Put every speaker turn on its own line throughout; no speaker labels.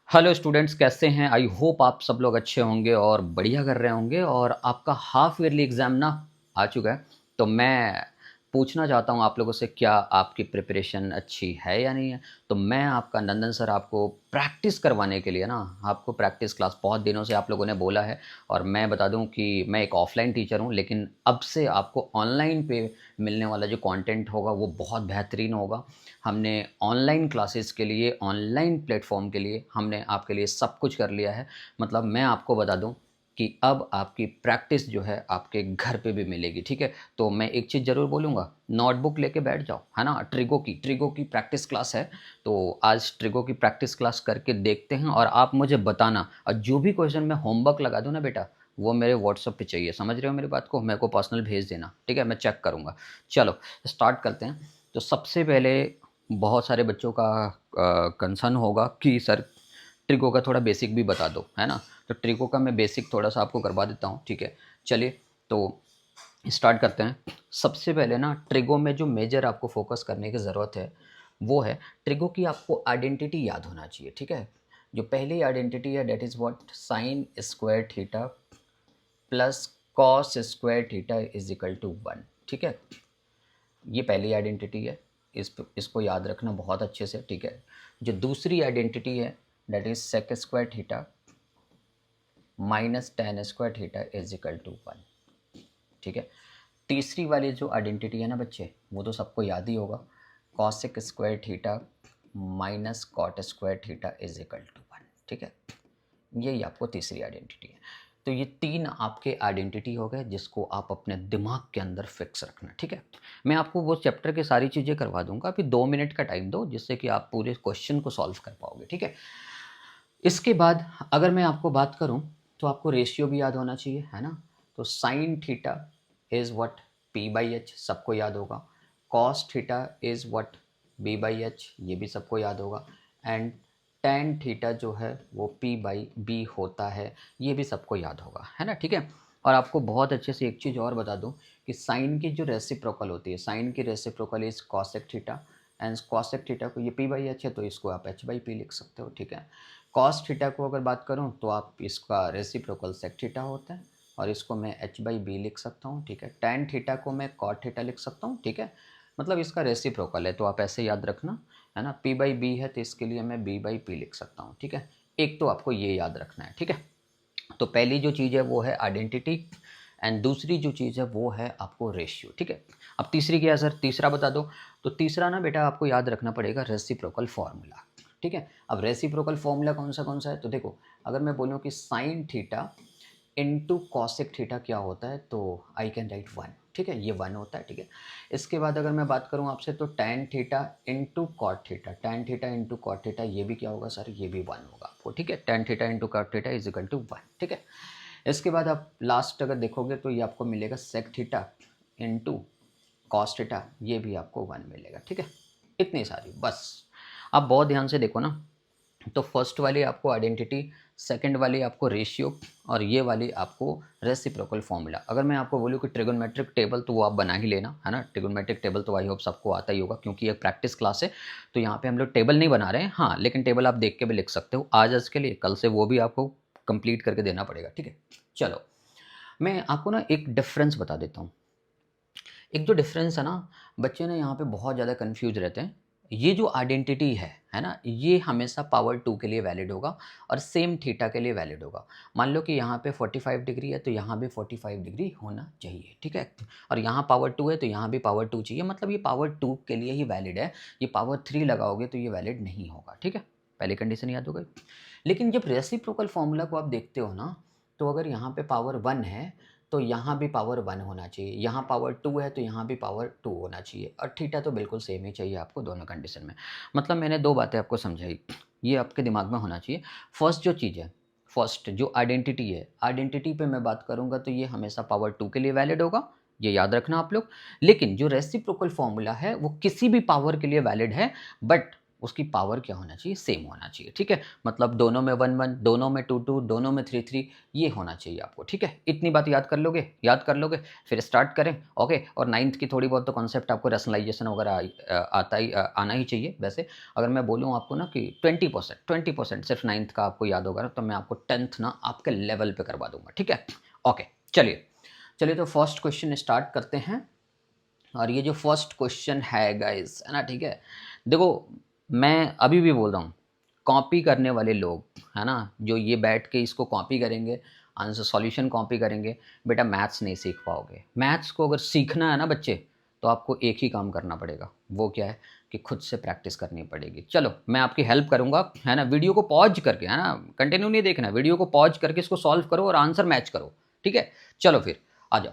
Hello students, कैसे हैं? I hope आप सब लोग अच्छे होंगे और बढ़िया कर रहे होंगे। और आपका हाफ ईयरली एग्ज़ाम ना आ चुका है। तो मैं पूछना चाहता हूँ आप लोगों से, क्या आपकी प्रिपरेशन अच्छी है या नहीं है? तो मैं आपका नंदन सर आपको प्रैक्टिस करवाने के लिए ना, आपको प्रैक्टिस क्लास बहुत दिनों से आप लोगों ने बोला है। और मैं बता दूँ कि मैं एक ऑफ़लाइन टीचर हूँ, लेकिन अब से आपको ऑनलाइन पे मिलने वाला जो कंटेंट होगा वो बहुत बेहतरीन होगा। हमने ऑनलाइन क्लासेस के लिए, ऑनलाइन प्लेटफॉर्म के लिए हमने आपके लिए सब कुछ कर लिया है। मतलब मैं आपको बता दूं कि अब आपकी प्रैक्टिस जो है आपके घर पे भी मिलेगी, ठीक है? तो मैं एक चीज़ ज़रूर बोलूँगा, नोटबुक लेके बैठ जाओ, है ना? ट्रिगो की प्रैक्टिस क्लास है। तो आज ट्रिगो की प्रैक्टिस क्लास करके देखते हैं और आप मुझे बताना। और जो भी क्वेश्चन मैं होमवर्क लगा दूँ ना बेटा, वो मेरे व्हाट्सएप पे चाहिए। समझ रहे हो मेरी बात को? मेरे को पर्सनल भेज देना, ठीक है? मैं चेक करूँगा। चलो स्टार्ट करते हैं। तो सबसे पहले बहुत सारे बच्चों का कंसर्न होगा कि सर ट्रिको का थोड़ा बेसिक भी बता दो, है ना? तो ट्रिको का मैं बेसिक थोड़ा सा आपको करवा देता हूँ, ठीक है? चलिए, तो स्टार्ट करते हैं। सबसे पहले ना ट्रिगो में जो मेजर आपको फोकस करने की ज़रूरत है वो है, ट्रिगो की आपको आइडेंटिटी याद होना चाहिए, ठीक है? जो पहली आइडेंटिटी है that is what, sine square theta plus cos square theta is equal to 1, ठीक है? ये पहली आइडेंटिटी है। इसको याद रखना बहुत अच्छे से, ठीक है? जो दूसरी आइडेंटिटी है that is sec square theta minus tan square theta is equal to 1, ठीक है? तीसरी वाली जो आइडेंटिटी है ना बच्चे, वो तो सबको याद ही होगा, cosec square theta minus cot square theta is equal to 1, ठीक है? यही आपको तीसरी आइडेंटिटी है। तो ये तीन आपके आइडेंटिटी हो गए जिसको आप अपने दिमाग के अंदर फिक्स रखना, ठीक है? मैं आपको वो चैप्टर की सारी चीज़ें करवा दूंगा। अभी 2 मिनट का टाइम दो जिससे कि आप पूरे क्वेश्चन को सॉल्व कर पाओगे, ठीक है? इसके बाद अगर मैं आपको बात करूं तो आपको रेशियो भी याद होना चाहिए, है ना? तो sine theta is what, P by H, सबको याद होगा। Cos theta is what, B by H, ये भी सबको याद होगा। एंड टेन थीटा जो है वो पी बाई बी होता है, ये भी सबको याद होगा, है ना? ठीक है। और आपको बहुत अच्छे से एक चीज़ और बता दूं कि साइन की जो रेसिप्रोकल होती है, साइन की reciprocal is cosec theta, and cosec theta को, ये पी बाई एच है तो इसको आप एच बाई पी लिख सकते हो, ठीक है? कॉस थीटा को अगर बात करूं तो आप इसका रेसिप्रोकल सेक थीटा होता है और इसको मैं एच बाई बी लिख सकता हूं, ठीक है? टेन थीटा को मैं कॉट थीटा लिख सकता हूं, ठीक है? मतलब इसका रेसिप्रोकल है तो आप ऐसे याद रखना, है ना? पी बाई बी है तो इसके लिए मैं बी बाई पी लिख सकता हूँ, ठीक है? एक तो आपको ये याद रखना है, ठीक है? तो पहली जो चीज़ है वो है आइडेंटिटी, एंड दूसरी जो चीज़ है वो है आपको रेशियो, ठीक है? अब तीसरी क्या है सर? तीसरा बता दो। तो तीसरा ना बेटा आपको याद रखना पड़ेगा रेसिप्रोकल फार्मूला, ठीक है? अब रेसिप्रोकल फार्मूला कौन सा है? तो देखो, अगर मैं बोलूँ कि sine theta into cosec theta क्या होता है, तो आई कैन राइट 1, ठीक है? ये 1 होता है, ठीक है? इसके बाद अगर मैं बात करूँ आपसे तो tan theta into cot theta, tan theta into cot theta, ये भी क्या होगा सर? ये भी 1 होगा आपको, ठीक है? Tan theta into cot theta is equal to 1, ठीक है? इसके बाद आप लास्ट अगर देखोगे तो ये आपको मिलेगा sec theta into cos theta, ये भी आपको 1 मिलेगा, ठीक है? इतनी सारी बस। आप बहुत ध्यान से देखो ना, तो फर्स्ट वाली आपको आइडेंटिटी, सेकंड वाली आपको रेशियो, और ये वाली आपको रेसिप्रोकल फॉर्मूला। अगर मैं आपको बोलूँ कि ट्रिगोनमेट्रिक टेबल, तो वो आप बना ही लेना, है ना? ट्रिगोनमेट्रिक टेबल तो आई होप सबको आता ही होगा क्योंकि ये प्रैक्टिस क्लास है। तो यहाँ पे हम लोग टेबल नहीं बना रहे हैं, हाँ, लेकिन टेबल आप देख के भी लिख सकते हो आज के लिए, कल से वो भी आपको कंप्लीट करके देना पड़ेगा, ठीक है? चलो, मैं आपको ना एक डिफरेंस बता देता हूँ। एक जो डिफरेंस है ना, बच्चे ना यहाँ पे बहुत ज़्यादा कंफ्यूज रहते हैं। ये जो आइडेंटिटी है ना, ये हमेशा पावर 2 के लिए वैलिड होगा और सेम थीटा के लिए वैलिड होगा। मान लो कि यहाँ पे 45 डिग्री है तो यहाँ भी 45 डिग्री होना चाहिए, ठीक है? और यहाँ पावर 2 है तो यहाँ भी पावर 2 चाहिए, मतलब ये पावर 2 के लिए ही वैलिड है। ये पावर 3 लगाओगे तो ये वैलिड नहीं होगा, ठीक है? पहली कंडीशन याद हो गई। लेकिन जब रेसिप्रोकल फॉर्मूला को आप देखते हो ना, तो अगर यहाँ पे पावर 1 है तो यहाँ भी पावर 1 होना चाहिए, यहाँ पावर 2 है तो यहाँ भी पावर 2 होना चाहिए, और थीटा तो बिल्कुल सेम ही चाहिए आपको दोनों कंडीशन में। मतलब मैंने 2 बातें आपको समझाई, ये आपके दिमाग में होना चाहिए। फर्स्ट जो चीज़ है, फर्स्ट जो आइडेंटिटी है, आइडेंटिटी पे मैं बात करूँगा तो ये हमेशा पावर 2 के लिए वैलिड होगा, ये याद रखना आप लोग। लेकिन जो रेसिप्रोकल फॉर्मूला है वो किसी भी पावर के लिए वैलिड है, बट उसकी पावर क्या होना चाहिए, सेम होना चाहिए, ठीक है। मतलब दोनों में 1 1, दोनों में 2 2, दोनों में 3 3, ये होना चाहिए आपको, ठीक है। इतनी बात याद कर लोगे, फिर स्टार्ट करें। ओके, और नाइन्थ की थोड़ी बहुत तो कॉन्सेप्ट आपको रैशनलाइजेशन वगैरह आना ही चाहिए। वैसे अगर मैं बोलूँ आपको ना कि 20% सिर्फ नाइन्थ का आपको याद होगा तो मैं आपको 10th ना आपके लेवल पे करवा दूंगा, ठीक है। ओके, चलिए तो फर्स्ट क्वेश्चन स्टार्ट करते हैं। और ये जो फर्स्ट क्वेश्चन है गाइस, है ना, ठीक है। देखो, मैं अभी भी बोल रहा हूँ, कॉपी करने वाले लोग, है ना, जो ये बैठ के इसको कॉपी करेंगे, आंसर सॉल्यूशन कॉपी करेंगे, बेटा मैथ्स नहीं सीख पाओगे। मैथ्स को अगर सीखना है ना बच्चे, तो आपको एक ही काम करना पड़ेगा, वो क्या है कि खुद से प्रैक्टिस करनी पड़ेगी। चलो मैं आपकी हेल्प करूंगा, है ना। वीडियो को पॉज करके, है ना, कंटिन्यू नहीं देखना, वीडियो को पॉज करके इसको सॉल्व करो और आंसर मैच करो, ठीक है। चलो फिर आ जाओ।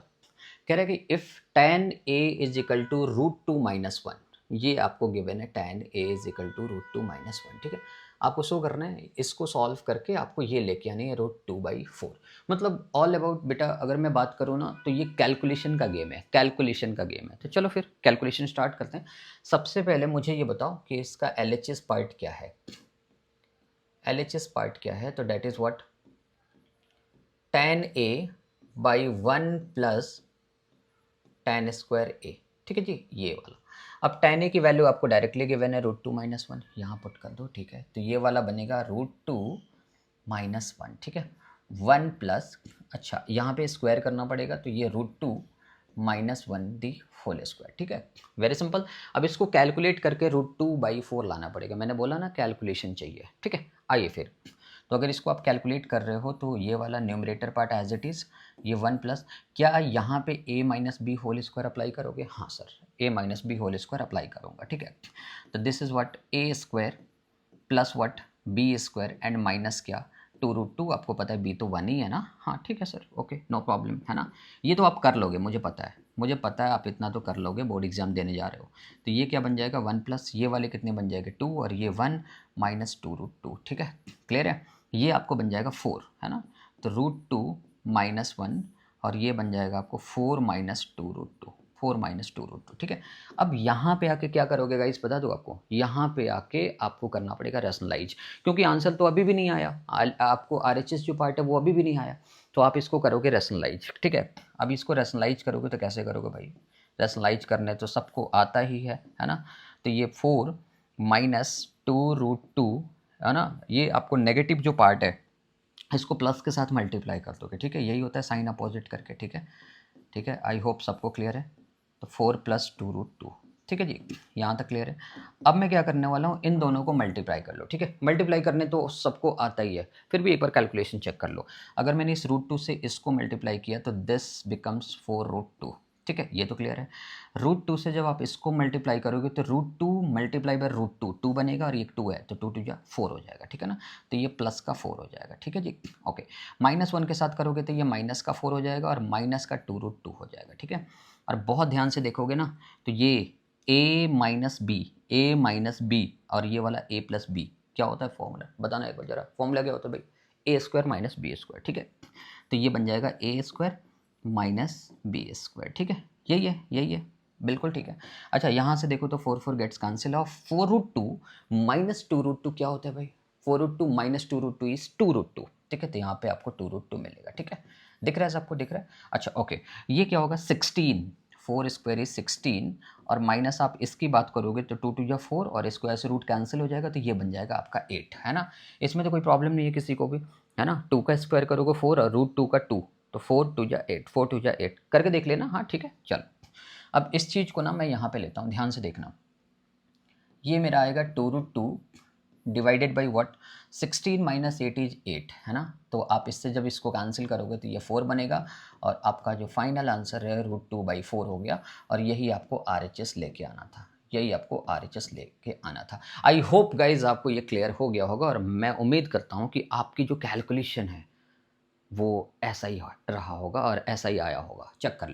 कह रहा है कि if tan a is equal to √2 - 1, ये आपको गिवन है tan a is equal to √2 - 1, ठीक है। आपको शो करना है, इसको सॉल्व करके आपको ये लेके आनी है √2/4। मतलब ऑल अबाउट बेटा, अगर मैं बात करूँ ना तो ये कैलकुलेशन का गेम है, तो चलो फिर कैलकुलेशन स्टार्ट करते हैं। सबसे पहले मुझे ये बताओ कि इसका LHS पार्ट क्या है। LHS पार्ट क्या है, तो that is what, tan a/1 plus tan square a, ठीक है जी, ये वाला। अब tan ए की वैल्यू आपको डायरेक्टली गिवन है √2 - 1, यहाँ पुट कर दो, ठीक है। तो ये वाला बनेगा √2 - 1, ठीक है। 1 प्लस, अच्छा यहाँ पे स्क्वायर करना पड़ेगा, तो ये √2 - 1 दी होल स्क्वायर, ठीक है। Very simple. अब इसको कैलकुलेट करके √2/4 लाना पड़ेगा, मैंने बोला ना कैलकुलेशन चाहिए, ठीक है। आइए फिर, तो अगर इसको आप कैलकुलेट कर रहे हो तो ये वाला numerator part as it is, ये 1 प्लस, क्या यहाँ पे a - b whole square apply करोगे? हाँ sir, a - b whole square apply करूँगा, ठीक है। तो this is what a square plus what b square and minus क्या 2√2, आपको पता है b तो 1 ही है ना। हाँ ठीक है सर, ओके, नो प्रॉब्लम, है ना। ये तो आप कर लोगे, मुझे पता है आप इतना तो कर लोगे, बोर्ड एग्जाम देने जा रहे हो। तो ये क्या बन जाएगा 1 प्लस, ये वाले कितने बन जाएंगे 2, और ये 1 माइनस 2√2, ठीक है। क्लियर है, ये आपको बन जाएगा 4, है ना। तो √2 - 1, और ये बन जाएगा आपको 4 माइनस 2√2, ठीक है। अब यहाँ पे आके क्या करोगे गाइस, बता दो आपको, यहाँ पे आके आपको करना पड़ेगा रैशनलाइज, क्योंकि आंसर तो अभी भी नहीं आया, आपको RHS जो पार्ट है वो अभी भी नहीं आया, तो आप इसको करोगे रैशनलाइज, ठीक है। अब इसको रैशनलाइज करोगे तो कैसे करोगे भाई, रैशनलाइज करने तो सबको आता ही है ना। तो ये 4 माइनस 2√2, है ना, ये आपको नेगेटिव जो पार्ट है इसको प्लस के साथ मल्टीप्लाई कर दोगे, ठीक है। यही होता है साइन अपोजिट करके, ठीक है। आई होप सबको क्लियर है। तो 4 प्लस 2√2, ठीक है जी, यहाँ तक क्लियर है। अब मैं क्या करने वाला हूँ, इन दोनों को मल्टीप्लाई कर लो, ठीक है। मल्टीप्लाई करने तो सबको आता ही है, फिर भी एक बार कैलकुलेशन चेक कर लो। अगर मैंने इस √2 से इसको मल्टीप्लाई किया तो दिस बिकम्स 4√2, ठीक है, ये तो क्लियर है। √2 से जब आप इसको मल्टीप्लाई करोगे तो √2 मल्टीप्लाई बाय √2, 2 बनेगा और ये 2 है तो 2 2 जा 4 हो जाएगा, ठीक है ना। तो ये प्लस का 4 हो जाएगा, ठीक है जी, ओके। -1 के साथ करोगे तो ये माइनस का 4 हो जाएगा और माइनस का 2√2 हो जाएगा, ठीक है। और बहुत ध्यान से देखोगे ना तो ये a माइनस बी और ये वाला a+b क्या होता है फॉर्मूला, बताना एक बार जरा, फॉर्मूला क्या होता है भाई, a² - b², ठीक है। तो ये बन जाएगा a² - b², ठीक है। यही है, बिल्कुल ठीक है। अच्छा यहाँ से देखो तो 4 4 गेट्स कैंसिल ऑफ, 4√2 - 2√2 क्या होता है भाई, 4√2 - 2√2 इज 2√2, ठीक है। तो यहाँ पे आपको 2√2 मिलेगा, ठीक है। दिख रहा है सबको, दिख रहा है। अच्छा ओके, ये क्या होगा 16, 4 स्क्वायर इज 16, और माइनस आप इसकी बात करोगे तो 2 2 जा 4 और इसको ऐसे रूट कैंसिल हो जाएगा, तो ये बन जाएगा आपका 8, है ना। इसमें तो कोई प्रॉब्लम नहीं है किसी को भी, है ना। 2 का स्क्वायर करोगे 4 और √2 का 2, तो 4 2 जा 8, 4 2 जा 8 करके देख लेना, हाँ ठीक है। चलो अब इस चीज़ को ना मैं यहाँ पे लेता हूँ, ध्यान से देखना। ये मेरा आएगा 2√2 divided by what, 16 minus 8 is 8, है ना। तो आप इससे जब इसको कैंसिल करोगे तो ये 4 बनेगा, और आपका जो फाइनल आंसर है √2/4 हो गया, और यही आपको RHS लेके आना था। आई होप गाइज आपको ये क्लियर हो गया होगा, और मैं उम्मीद करता हूँ कि आपकी जो कैलकुलेशन है वो ऐसा ही रहा होगा और ऐसा ही आया होगा। चेक कर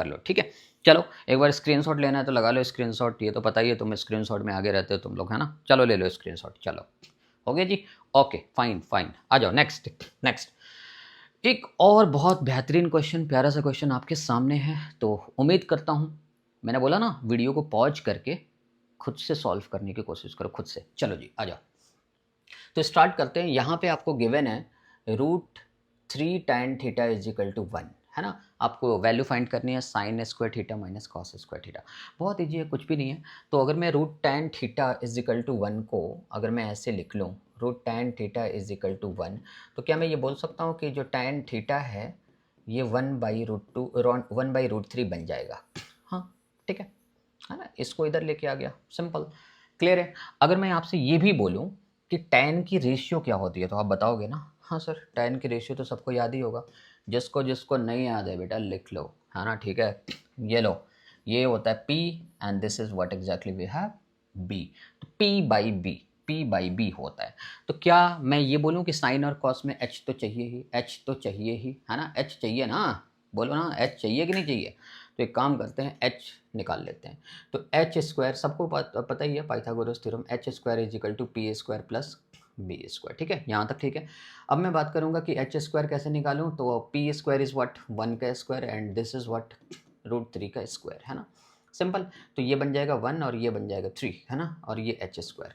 लो, ठीक है। चलो एक बार स्क्रीनशॉट लेना है तो लगा लो स्क्रीनशॉट, ये तो पता ही है तुम स्क्रीनशॉट में आगे रहते हो तुम लोग, है ना। चलो ले लो स्क्रीनशॉट, चलो हो गया जी, ओके फाइन। आ जाओ नेक्स्ट। एक और बहुत बेहतरीन क्वेश्चन, प्यारा सा क्वेश्चन आपके सामने है, तो उम्मीद करता हूँ, मैंने बोला ना वीडियो को पॉज करके खुद से सॉल्व करने की कोशिश करो, खुद से। चलो जी आ जाओ, तो स्टार्ट करते हैं। यहाँ पे आपको गिवन है √3 tan theta is equal to 1, है ना। आपको वैल्यू फाइंड करनी है sine square theta minus cos square theta. बहुत ईजी है, कुछ भी नहीं है। तो अगर मैं √tan theta is equal to 1 को अगर मैं ऐसे लिख लूँ, √tan theta is equal to 1, तो क्या मैं ये बोल सकता हूँ कि जो tan थीटा है ये 1/√3 बन जाएगा। हाँ ठीक है ना। इसको इधर लेके आ गया, सिंपल, क्लियर है। अगर मैं आपसे ये भी बोलूँ कि tan की रेशियो क्या होती है, तो आप बताओगे ना। हाँ सर, tan की रेशियो तो सबको याद ही होगा। जिसको जिसको नहीं याद है बेटा लिख लो, है ना, ठीक है। ये लो, ये होता है P and this is what exactly we have B। तो P/B होता है। तो क्या मैं ये बोलूँ कि साइन और कॉस में H तो चाहिए ही, H तो चाहिए ही, है ना। H चाहिए ना, बोलो ना, H चाहिए कि नहीं चाहिए। तो एक काम करते हैं, H निकाल लेते हैं। तो एच स्क्वायर सबको पता ही है, Pythagoras theorem, H square is equal to P square plus B square. ठीक है, यहाँ तक ठीक है। अब मैं बात करूँगा कि एच स्क्वायर कैसे निकालूँ। तो पी स्क्वायर इज व्हाट 1 का square and this is what √3 का स्क्वायर, है ना, सिंपल। तो ये बन जाएगा 1 और ये बन जाएगा 3, है ना, और ये एच स्क्वायर।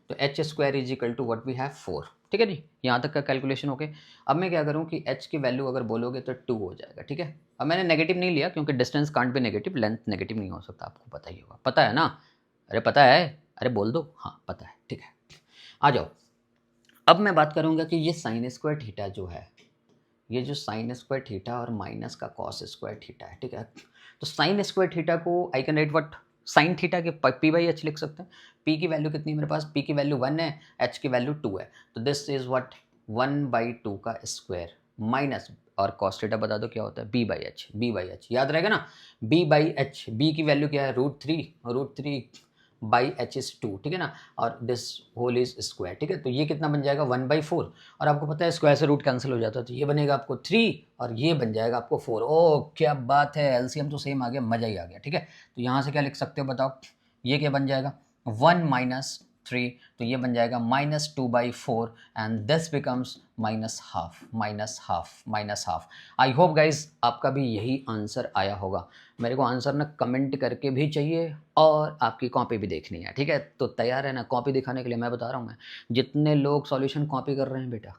तो H square is equal to what we have 4। ठीक है जी, यहाँ तक का कैलकुलेशन ओके। अब मैं क्या करूँ कि h की वैल्यू अगर बोलोगे तो 2 हो जाएगा। ठीक है, अब मैंने नेगेटिव नहीं लिया क्योंकि डिस्टेंस कांट भी नेगेटिव, लेंथ नेगेटिव नहीं हो सकता, आपको पता ही होगा। पता है ना, अरे पता है, अरे बोल दो, हाँ पता है। ठीक है, आ जाओ। अब मैं बात करूँगा कि ये साइन स्क्वायर थीटा जो है, ये जो साइन स्क्वायर थीटा और माइनस का कॉस स्क्वायर थीटा है, ठीक है। तो साइन स्क्वायर थीटा को I can write what sine theta के P/H लिख सकते हैं। P की वैल्यू कितनी है मेरे पास, P की वैल्यू 1 है, H की वैल्यू 2 है। तो दिस इज व्हाट 1/2 का स्क्वायर माइनस, और कॉस थीटा बता दो क्या होता है, B/H याद रहेगा ना। B/H, B की वैल्यू क्या है √3 बाई एच इज 2, ठीक है ना, और दिस होल इज स्क्वायर। ठीक है, तो ये कितना बन जाएगा 1/4, और आपको पता है स्क्वायर से रूट कैंसिल हो जाता है, तो ये बनेगा आपको 3 और ये बन जाएगा आपको 4। ओ क्या बात है, एलसीएम तो सेम आ गया, मजा ही आ गया। ठीक है, तो यहाँ से क्या लिख सकते हो बताओ, ये क्या बन जाएगा 1 - 3, तो ये बन जाएगा -2/4 and this becomes -half. I hope guys आपका भी यही आंसर आया होगा। मेरे को आंसर ना कमेंट करके भी चाहिए और आपकी कॉपी भी देखनी है। ठीक है, तो तैयार है ना कॉपी दिखाने के लिए। मैं बता रहा हूँ, मैं जितने लोग सॉल्यूशन कॉपी कर रहे हैं बेटा,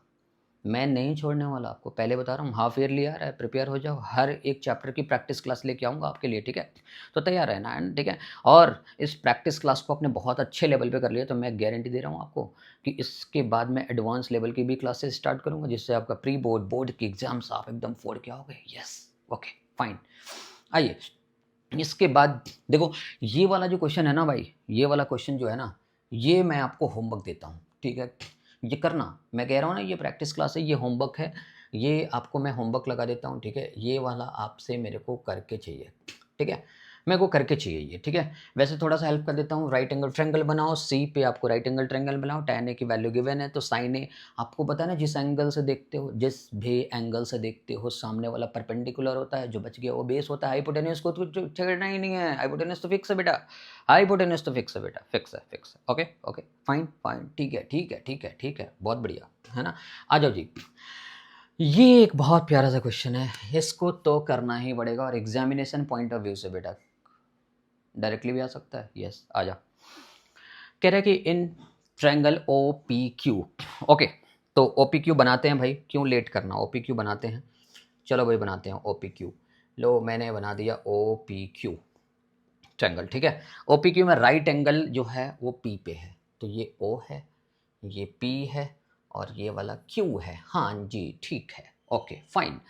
मैं नहीं छोड़ने वाला आपको, पहले बता रहा हूँ। हाफ ईयरली आ रहा है, प्रिपेयर हो जाओ, हर एक चैप्टर की प्रैक्टिस क्लास लेके आऊँगा आपके लिए। ठीक है, तो तैयार है ना, ठीक है। और इस प्रैक्टिस क्लास को आपने बहुत अच्छे लेवल पे कर लिया, तो मैं गारंटी दे रहा हूँ आपको कि इसके बाद मैं एडवांस लेवल की भी क्लासेस स्टार्ट करूँगा, जिससे आपका प्री बोर्ड, बोर्ड की एग्जाम्स आप एकदम फोड़ के आओगे। Yes, okay fine. आइए, इसके बाद देखो, ये वाला जो क्वेश्चन है ना भाई, ये वाला क्वेश्चन जो है ना, ये मैं आपको होमवर्क देता हूँ। ठीक है, ये करना, मैं कह रहा हूँ ना, ये प्रैक्टिस क्लास है, ये होमवर्क है, ये आपको मैं होमवर्क लगा देता हूँ। ठीक है, ये वाला आपसे मेरे को करके चाहिए। ठीक है, मेरे को करके चाहिए ये। ठीक है, वैसे थोड़ा सा हेल्प कर देता हूँ। राइट एंगल ट्रायंगल बनाओ, सी पे आपको राइट एंगल ट्रायंगल बनाओ, tan a की वैल्यू गिवन है, तो साइन ए आपको पता है ना, जिस एंगल से देखते हो, जिस भी एंगल से देखते हो, सामने वाला परपेंडिकुलर होता है, जो बच गया वो बेस होता है। हाइपोटेन्यूज को तो छेड़ना ही नहीं है, हाइपोटेन्यूज तो फिक्स है बेटा, हाइपोटेन्यूज तो फिक्स है बेटा, फिक्स है। ओके ओके फाइन, ठीक है, बहुत बढ़िया, है ना। आ जाओ जी, ये एक बहुत प्यारा सा क्वेश्चन है, इसको तो करना ही पड़ेगा, और एग्जामिनेशन पॉइंट ऑफ व्यू से बेटा डायरेक्टली भी आ सकता है। यस, आ जा, कह रहा है कि in triangle O P Q. Okay, तो ओ पी क्यू बनाते हैं भाई, क्यों लेट करना, ओ पी क्यू बनाते हैं। चलो भाई बनाते हैं ओ पी क्यू। लो मैंने बना दिया ओ पी क्यू ट्रायंगल। ठीक है, ओ पी क्यू में राइट एंगल जो है वो पी पे है, तो ये ओ है, ये पी है, और ये वाला क्यू है। हाँ जी ठीक है, ओके फाइन।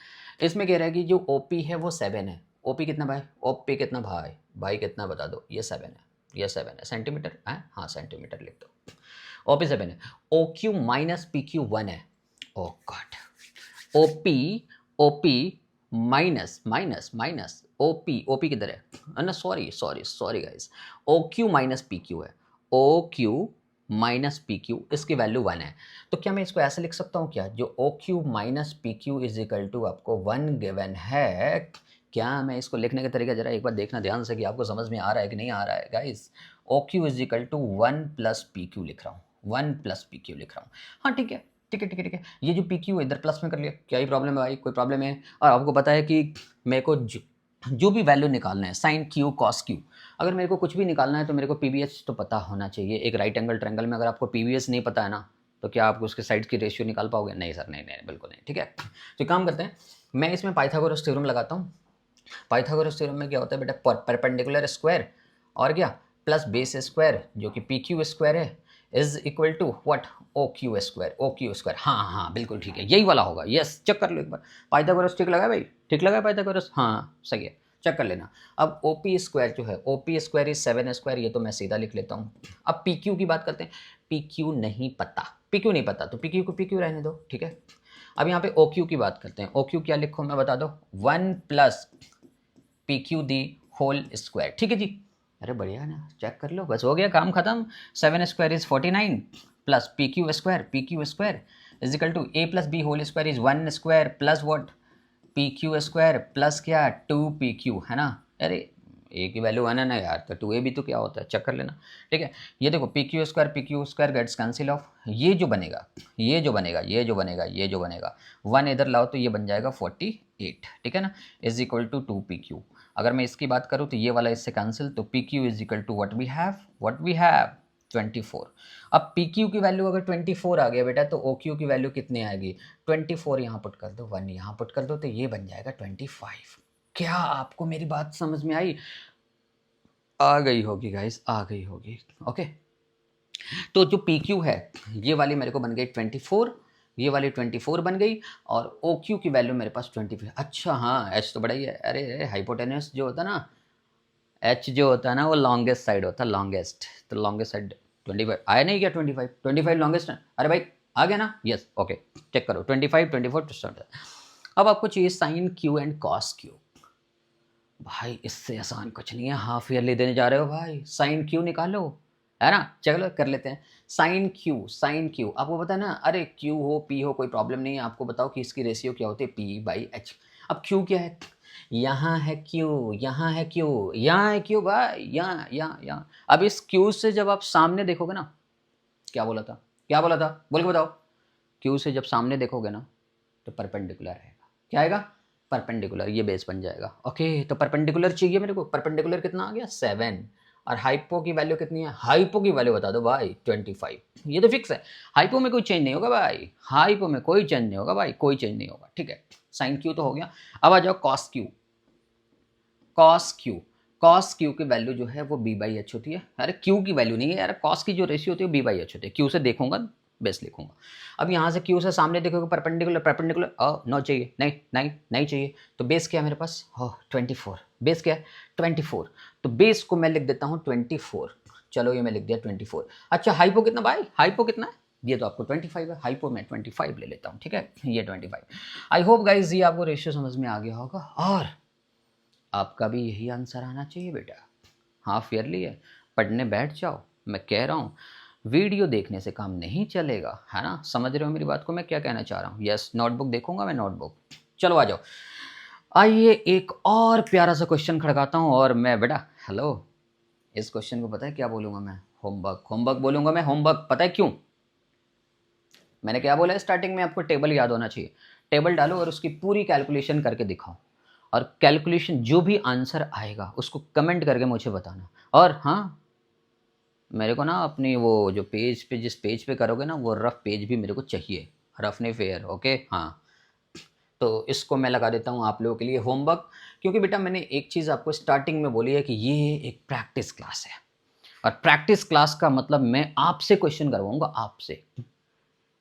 इसमें कह रहा है कि जो ओ पी है वो 7 है। ओ पी कितना भाई, ओ पी कितना भाई, भाई कितना बता दो, ये 7 है, ये 7 है, सेंटीमीटर है, हाँ सेंटीमीटर लिख दो। ओ पी 7 है, O Q minus P Q 1 है। Oh god, O P minus O P किधर है ना, sorry guys, O Q minus P Q है, O Q minus P Q, इसकी वैल्यू 1 है। तो क्या मैं इसको ऐसे लिख सकता हूँ क्या, जो O Q minus P Q is equal to आपको 1 गिवन है। क्या मैं इसको लिखने का तरीका जरा एक बार देखना ध्यान से कि आपको समझ में आ रहा है कि नहीं आ रहा है guys. O Q is equal to 1 plus P Q लिख रहा हूँ, 1 प्लस पी क्यू लिख रहा हूँ। हाँ ठीक है, ये जो पी क्यू है इधर प्लस में कर लिया, क्या ही प्रॉब्लम है भाई, कोई प्रॉब्लम है। और आपको पता है कि मेरे को जो भी वैल्यू निकालना है, साइन क्यू कॉस क्यू, अगर मेरे को कुछ भी निकालना है तो मेरे को पीवीएस तो पता होना चाहिए। एक राइट एंगल ट्रायंगल में अगर आपको पीवीएस नहीं पता है ना, तो क्या आप उसके साइड्स की रेशियो निकाल पाओगे? नहीं सर, नहीं नहीं, बिल्कुल नहीं। ठीक है, तो काम करते हैं, मैं इसमें पाइथागोरस थ्योरम लगाता हूँ। पाइथागोरस थ्योरम में क्या होता है बेटा, परपेंडिकुलर स्क्वायर और क्या प्लस बेस स्क्वायर जो कि पी क्यू स्क्वायर है is equal to what, O Q square. O Q square, हाँ हाँ बिल्कुल ठीक है, यही वाला होगा। यस, चेक कर लो एक बार, पाइथागोरस ठीक लगा भाई? ठीक लगा पाइथागोरस? हाँ सही है, चेक कर लेना। अब ओ पी स्क्वायर जो है, O P square is 7 square, ये तो मैं सीधा लिख लेता हूँ। अब पी क्यू की बात करते हैं, पी क्यू नहीं पता, पी क्यू नहीं पता तो पी क्यू को पी क्यू रहने दो, ठीक है। अब यहाँ पे ओ क्यू की बात करते हैं, ओ क्यू क्या लिखो मैं बता दो, 1 plus P Q the whole square, ठीक है जी। अरे बढ़िया ना, चेक कर लो, बस हो गया काम खत्म। 7 square is 49 plus P Q square is equal to A plus B whole square is 1 square plus what, P Q square plus क्या 2 पी क्यू, है ना। अरे ए की वैल्यू 1 है ना यार, तो 2a भी तो क्या होता है, चेक कर लेना। ठीक है, ये देखो P Q square gets cancel off, ये जो बनेगा ये जो बनेगा ये जो बनेगा ये जो बनेगा 1 इधर लाओ तो ये बन जाएगा 48, ठीक है ना, is equal to 2 P Q. अगर मैं इसकी बात करूँ तो ये वाला इससे कैंसिल, तो P Q is equal to what we have 24। अब पी क्यू की वैल्यू अगर 24 आ गया बेटा, तो ओ क्यू की वैल्यू कितनी आएगी, 24 यहाँ पुट कर दो, 1 यहाँ पुट कर दो, तो ये बन जाएगा 25। क्या आपको मेरी बात समझ में आई? आ गई होगी गाइस, आ गई होगी। ओके, तो जो पी क्यू है ये वाली मेरे को बन गई 24, ये वाली 24 बन गई, और ओ क्यू की वैल्यू मेरे पास 25। अच्छा हाँ, एच तो बड़ा ही है। अरे हाइपोटेन्यूस जो होता है ना, एच जो होता है ना वो लॉन्गेस्ट साइड होता है, लॉन्गेस्ट, तो लॉन्गेस्ट साइड 25 आया नहीं क्या, 25 लॉन्गेस्ट है। अरे भाई आ गया ना, यस ओके, चेक करो 25 24 to अब आपको चाहिए sine Q and cos Q. भाई इससे आसान कुछ नहीं है, हाफ ईयरली देने जा रहे हो भाई, साइन क्यू निकालो, है ना। चलो कर लेते हैं, साइन क्यू आपको पता है ना, अरे क्यू हो पी हो कोई प्रॉब्लम नहीं है, आपको बताओ कि इसकी रेशियो क्या होती है, पी बाई एच। अब क्यू क्या है, यहाँ है क्यू, यहाँ है क्यू, यहाँ है क्यू भाई, यहाँ। अब इस क्यू से जब आप सामने देखोगे ना, क्या बोला था, बोल के बताओ, क्यू से जब सामने देखोगे ना तो परपेंडिकुलर रहेगा, क्या आएगा, परपेंडिकुलर, ये बेस बन जाएगा। ओके, तो परपेंडिकुलर चाहिए मेरे को, परपेंडिकुलर कितना आ गया 7, और हाइपो की वैल्यू कितनी है, हाइपो की वैल्यू बता दो भाई 25, ये तो फिक्स है, हाइपो में कोई चेंज नहीं होगा भाई, हाइपो में कोई चेंज नहीं होगा भाई, कोई चेंज नहीं होगा, ठीक है। साइन क्यू तो हो गया, अब आ जाओ कॉस क्यू। कॉस क्यू की वैल्यू जो है वो बी बाई एच होती है। अरे क्यू की वैल्यू नहीं है यार, कॉस की जो रेशियो होती है बी बाई एच होती है, क्यू से देखूंगा बेस लिखूंगा। अब यहाँ से क्यू से सामने देखोगे परपेंडिकुलर नो चाहिए, नहीं चाहिए, तो बेस क्या है मेरे पास, 24, बेस क्या है 24, तो बेस को मैं लिख देता हूँ 24, चलो ये मैं लिख दिया 24। अच्छा हाइपो कितना भाई, हाइपो कितना है, ये तो आपको 25 है, हाइपो में 25 ले लेता हूँ, ठीक है, ये 25। आई होप गाइज ये आपको रेशियो समझ में आ गया होगा, और आपका भी यही आंसर आना चाहिए बेटा। हाफ ईयरली है, पढ़ने बैठ जाओ, मैं कह रहा हूँ वीडियो देखने से काम नहीं चलेगा, है ना, समझ रहे हो मेरी बात को मैं क्या कहना चाह रहा हूँ। यस, नोटबुक देखूंगा मैं, नोटबुक, चलो आ जाओ। आइए एक और प्यारा सा क्वेश्चन खड़काता हूँ, और मैं बेटा हेलो, इस क्वेश्चन को पता है क्या बोलूँगा मैं, होमवर्क बोलूँगा मैं, होमवर्क, पता है क्यों, मैंने क्या बोला है स्टार्टिंग में, आपको टेबल याद होना चाहिए, टेबल डालो और उसकी पूरी कैलकुलेशन करके दिखाओ, और कैलकुलेशन जो भी आंसर आएगा उसको कमेंट करके मुझे बताना। और हाँ, मेरे को ना अपनी वो जो पेज पे, जिस पेज पे करोगे ना, वो रफ पेज भी मेरे को चाहिए, रफ नहीं फेयर, ओके हाँ। तो इसको मैं लगा देता हूँ आप लोगों के लिए होमवर्क, क्योंकि बेटा मैंने एक चीज़ आपको स्टार्टिंग में बोली है कि ये एक प्रैक्टिस क्लास है, और प्रैक्टिस क्लास का मतलब मैं आपसे क्वेश्चन करवाऊंगा, आपसे।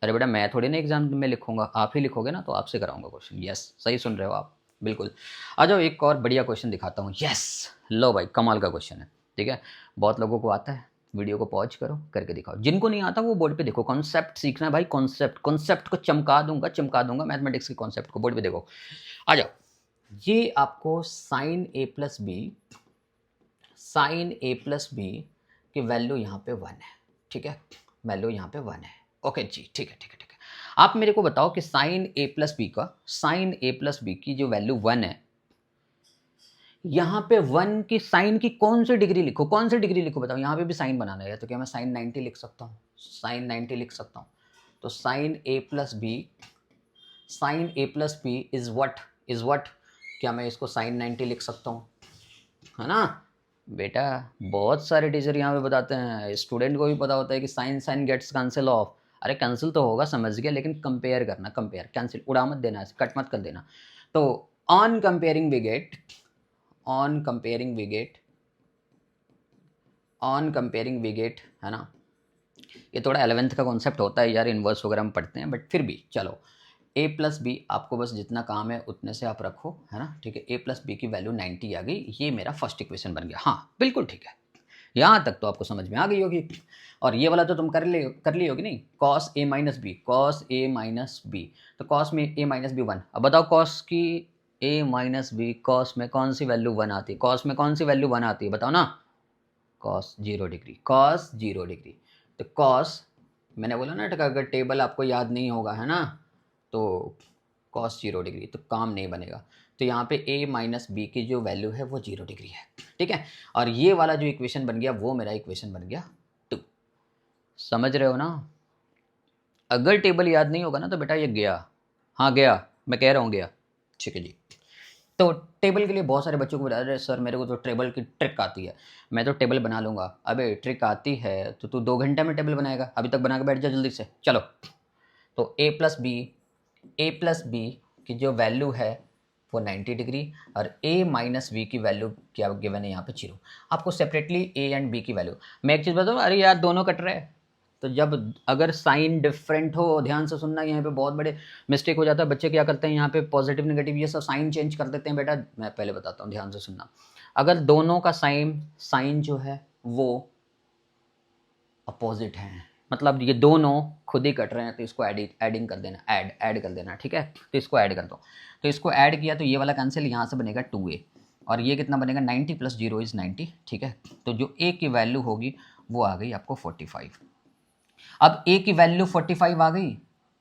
अरे बेटा मैं थोड़ी ना एग्जाम में लिखूंगा, आप ही लिखोगे ना, तो आपसे कराऊंगा क्वेश्चन। यस, सही सुन रहे हो आप, बिल्कुल। आ जाओ एक और बढ़िया क्वेश्चन दिखाता हूँ। यस, लो भाई कमाल का क्वेश्चन है, ठीक है, बहुत लोगों को आता है, वीडियो को पॉज करो करके दिखाओ, जिनको नहीं आता वो बोर्ड पे देखो, कॉन्सेप्ट सीखना है भाई, कॉन्सेप्ट को चमका दूंगा मैथमेटिक्स के कॉन्सेप्ट को, बोर्ड पे देखो। आ जाओ, ये आपको साइन ए प्लस बी की वैल्यू यहाँ पे 1 है, ठीक है, वैल्यू यहाँ पे 1 है, ओके जी, ठीक है। आप मेरे को बताओ कि साइन ए प्लस बी की जो वैल्यू 1 है, यहाँ पे 1 की साइन की कौन सी डिग्री लिखो, बताओ, यहाँ पे भी साइन बनाना है, तो क्या मैं साइन 90 लिख सकता हूँ, तो sine A plus B is what, क्या मैं इसको sin 90 लिख सकता हूँ, है ना बेटा। बहुत सारे टीचर यहाँ पे बताते हैं, स्टूडेंट को भी पता होता है कि sine sine gets cancel off. अरे कैंसिल तो होगा समझ गया, लेकिन कंपेयर करना, कंपेयर, कैंसिल उड़ा मत देना, कट मत कर देना। तो on comparing we get, on comparing we get, on comparing we get, है ना। ये थोड़ा 11th का कॉन्सेप्ट होता है यार, इन्वर्स वगैरह हम पढ़ते हैं, बट फिर भी चलो। a प्लस बी, आपको बस जितना काम है उतने से आप रखो, है ना, ठीक है। a प्लस बी की वैल्यू 90 आ गई, ये मेरा फर्स्ट इक्वेशन बन गया। हाँ बिल्कुल ठीक है, यहाँ तक तो आपको समझ में आ गई होगी। और ये वाला तो तुम कर ली होगी नहीं, cos A minus B, cos A minus B, तो कॉस में ए माइनस बी 1। अब बताओ कॉस की ए माइनस बी, कॉस में कौन सी वैल्यू 1 आती है, कॉस में कौन सी वैल्यू 1 आती है बताओ ना, कॉस 0 डिग्री, कॉस 0 डिग्री। तो कॉस, मैंने बोला ना अगर टेबल आपको याद नहीं होगा, है ना, तो कॉस 0 डिग्री, तो काम नहीं बनेगा। तो यहाँ पे a माइनस बी की जो वैल्यू है वो 0 डिग्री है, ठीक है। और ये वाला जो इक्वेशन बन गया वो मेरा इक्वेशन बन गया 2। समझ रहे हो ना। अगर टेबल याद नहीं होगा ना तो बेटा ये गया, हाँ गया, मैं कह रहा हूँ गया, ठीक है जी। तो टेबल के लिए बहुत सारे बच्चों को बता रहे सर मेरे को तो टेबल की ट्रिक आती है, मैं तो टेबल बना लूँगा। अबे ट्रिक आती है तो तू 2 घंटे में टेबल बनाएगा, अभी तक बना के बैठ जा जल्दी से, चलो। तो a प्लस बी की जो वैल्यू है वो 90 डिग्री, और a माइनस बी की वैल्यू क्या गिवन है यहाँ पे 0। आपको सेपरेटली a एंड b की वैल्यू, मैं एक चीज़ बताऊँ, अरे यार दोनों कट रहे हैं, तो जब अगर साइन डिफरेंट हो, ध्यान से सुनना, यहाँ पे बहुत बड़े मिस्टेक हो जाता है। बच्चे क्या करते हैं यहाँ पे पॉजिटिव नेगेटिव ये सब साइन चेंज कर देते हैं। बेटा मैं पहले बताता हूँ, ध्यान से सुनना। अगर दोनों का साइन जो है वो अपोजिट है, मतलब ये दोनों खुद ही कट रहे हैं, तो इसको एडिंग कर देना, ऐड कर देना, ठीक है। तो इसको ऐड कर दो, तो इसको ऐड किया तो ये वाला कैंसिल, यहाँ से बनेगा 2a, और ये कितना बनेगा 90 प्लस 0 इज़ 90, ठीक है। तो जो a की वैल्यू होगी वो आ गई आपको 45। अब a की वैल्यू 45 आ गई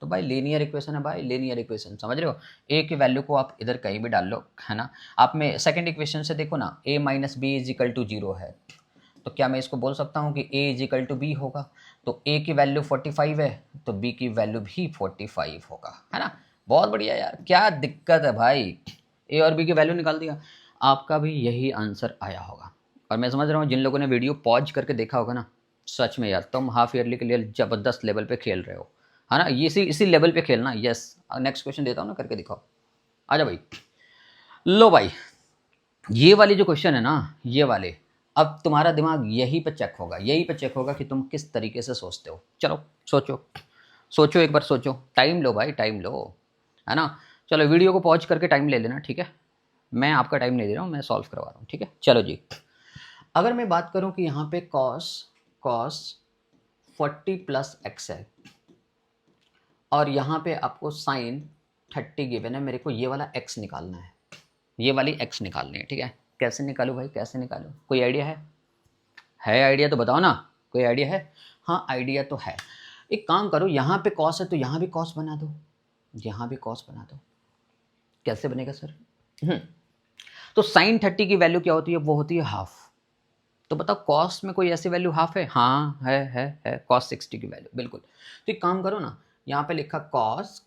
तो भाई लीनियर इक्वेशन है, भाई लीनियर इक्वेशन, समझ रहे हो। a की वैल्यू को आप इधर कहीं भी डाल लो, है ना। आप में सेकंड इक्वेशन से देखो ना, a minus B is equal to 0 है, तो क्या मैं इसको बोल सकता हूँ कि a is equal to B होगा। तो a की वैल्यू 45 है तो b की वैल्यू भी 45 होगा, है ना। बहुत बढ़िया यार, क्या दिक्कत है भाई, a और b की वैल्यू निकाल दिया, आपका भी यही आंसर आया होगा। और मैं समझ रहा हूँ जिन लोगों ने वीडियो पॉज करके देखा होगा ना, सच में यार तुम हाफ ईयरली के लिए ज़बरदस्त लेवल पे खेल रहे हो, है ना। ये इसी लेवल पे खेलना। यस, नेक्स्ट क्वेश्चन देता हूँ ना, करके दिखाओ, आजा भाई। लो भाई, ये वाली जो क्वेश्चन है ना, ये वाले, अब तुम्हारा दिमाग यहीं पे चेक होगा, यहीं पे चेक होगा कि तुम किस तरीके से सोचते हो। चलो सोचो, सोचो एक बार, सोचो, टाइम लो भाई, टाइम लो, है ना। चलो वीडियो को पॉज करके टाइम ले लेना, ठीक है। मैं आपका टाइम नहीं दे रहा हूँ, मैं सॉल्व करवा रहा हूँ, ठीक है। चलो जी, अगर मैं बात करूँ कि यहाँ पे कॉस 40 प्लस एक्स है, और यहाँ पे आपको साइन 30 गिवन है, मेरे को ये वाला एक्स निकालना है, ये वाली एक्स निकालनी है, ठीक है। कैसे निकालूँ भाई, कैसे निकालूँ, कोई आइडिया है आइडिया तो बताओ ना, कोई आइडिया है। हाँ आइडिया तो है, एक काम करो, यहाँ पे कॉस है तो यहाँ भी कॉस बना दो, यहाँ भी कॉस बना दो। कैसे बनेगा सर? तो साइन 30 की वैल्यू क्या होती है, वो होती है हाफ। तो बताओ कॉस में कोई ऐसी वैल्यू हाफ है? हाँ है कॉस 60 की वैल्यू, बिल्कुल। तो एक काम करो ना, यहाँ पे लिखा कॉस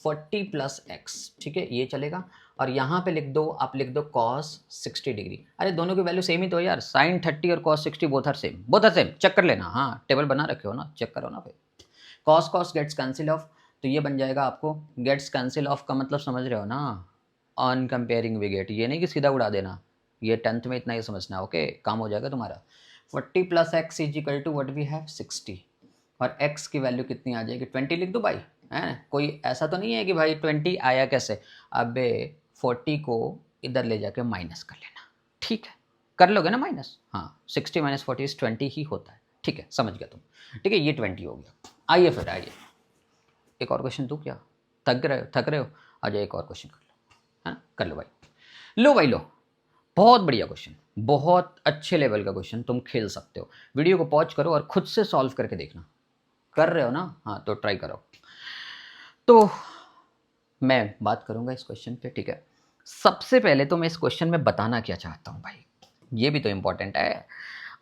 40 प्लस एक्स, ठीक है, ये चलेगा। और यहाँ पे लिख दो, आप लिख दो कॉस 60 डिग्री। अरे दोनों की वैल्यू सेम ही तो है यार, साइन 30 और cos 60 both are same, both are same, check कर लेना। हाँ टेबल बना रखे हो ना, चेक करो ना फिर। कॉस गेट्स कैंसिल ऑफ, तो ये बन जाएगा आपको, गेट्स कैंसिल ऑफ का मतलब समझ रहे हो ना, ऑन कंपेयरिंग वी गेट, ये नहीं कि सीधा उड़ा देना, ये 10th में इतना ही समझना, ओके, काम हो जाएगा तुम्हारा। 40 plus X is equal to what we have 60, और x की वैल्यू कितनी आ जाएगी, 20 लिख दो भाई, है। कोई ऐसा तो नहीं है कि भाई 20 आया कैसे, अबे 40 को इधर ले जाके माइनस कर लेना, ठीक है, कर लोगे ना माइनस। हाँ 60 माइनस 40 इज 20 ही होता है, ठीक है, समझ गया तुम, ठीक है, ये 20 हो गया। आइए फिर, आइए एक और क्वेश्चन, तू क्या थक रहे हो, आ जाए एक और क्वेश्चन कर लो, है ना, कर लो भाई, लो भाई लो, बहुत बढ़िया क्वेश्चन, बहुत अच्छे लेवल का क्वेश्चन, तुम खेल सकते हो। वीडियो को पॉज करो और खुद से सॉल्व करके देखना, कर रहे हो ना, हाँ तो ट्राई करो। तो मैं बात करूंगा इस क्वेश्चन पे, ठीक है। सबसे पहले तो मैं इस क्वेश्चन में बताना क्या चाहता हूँ भाई, ये भी तो इंपॉर्टेंट है।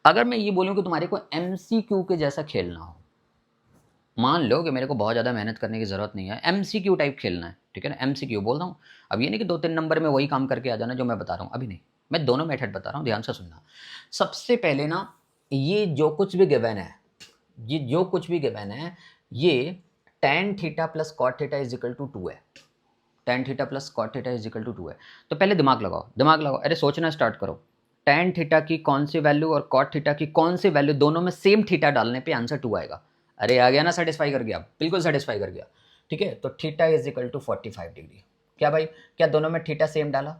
अगर मैं ये बोलूँ कि तुम्हारे को MCQ के जैसा खेलना हो, मान लो कि मेरे को बहुत ज़्यादा मेहनत करने की ज़रूरत नहीं है, MCQ टाइप खेलना है, ठीक है ना, MCQ बोल रहा हूँ। अब ये नहीं कि 2-3 नंबर में वही काम करके आ जाना जो मैं बता रहा हूँ, अभी नहीं, मैं दोनों मेथड बता रहा हूँ, ध्यान से सुनना। सबसे पहले ना, ये जो कुछ भी गिवन है, ये tan theta plus cot theta is equal to 2 है। tan theta plus cot theta is equal to 2 है। तो पहले दिमाग लगाओ, अरे सोचना स्टार्ट करो। tan थीटा की कौन सी वैल्यू और कॉट थीटा की कौन सी वैल्यू, दोनों में सेम थीटा डालने पे आंसर 2 आएगा। अरे आ गया ना, सेटिस्फाई कर गया, बिल्कुल सेटिस्फाई कर गया, ठीक है। तो theta is equal to 45 degree. क्या भाई, क्या दोनों में थीटा सेम डाला?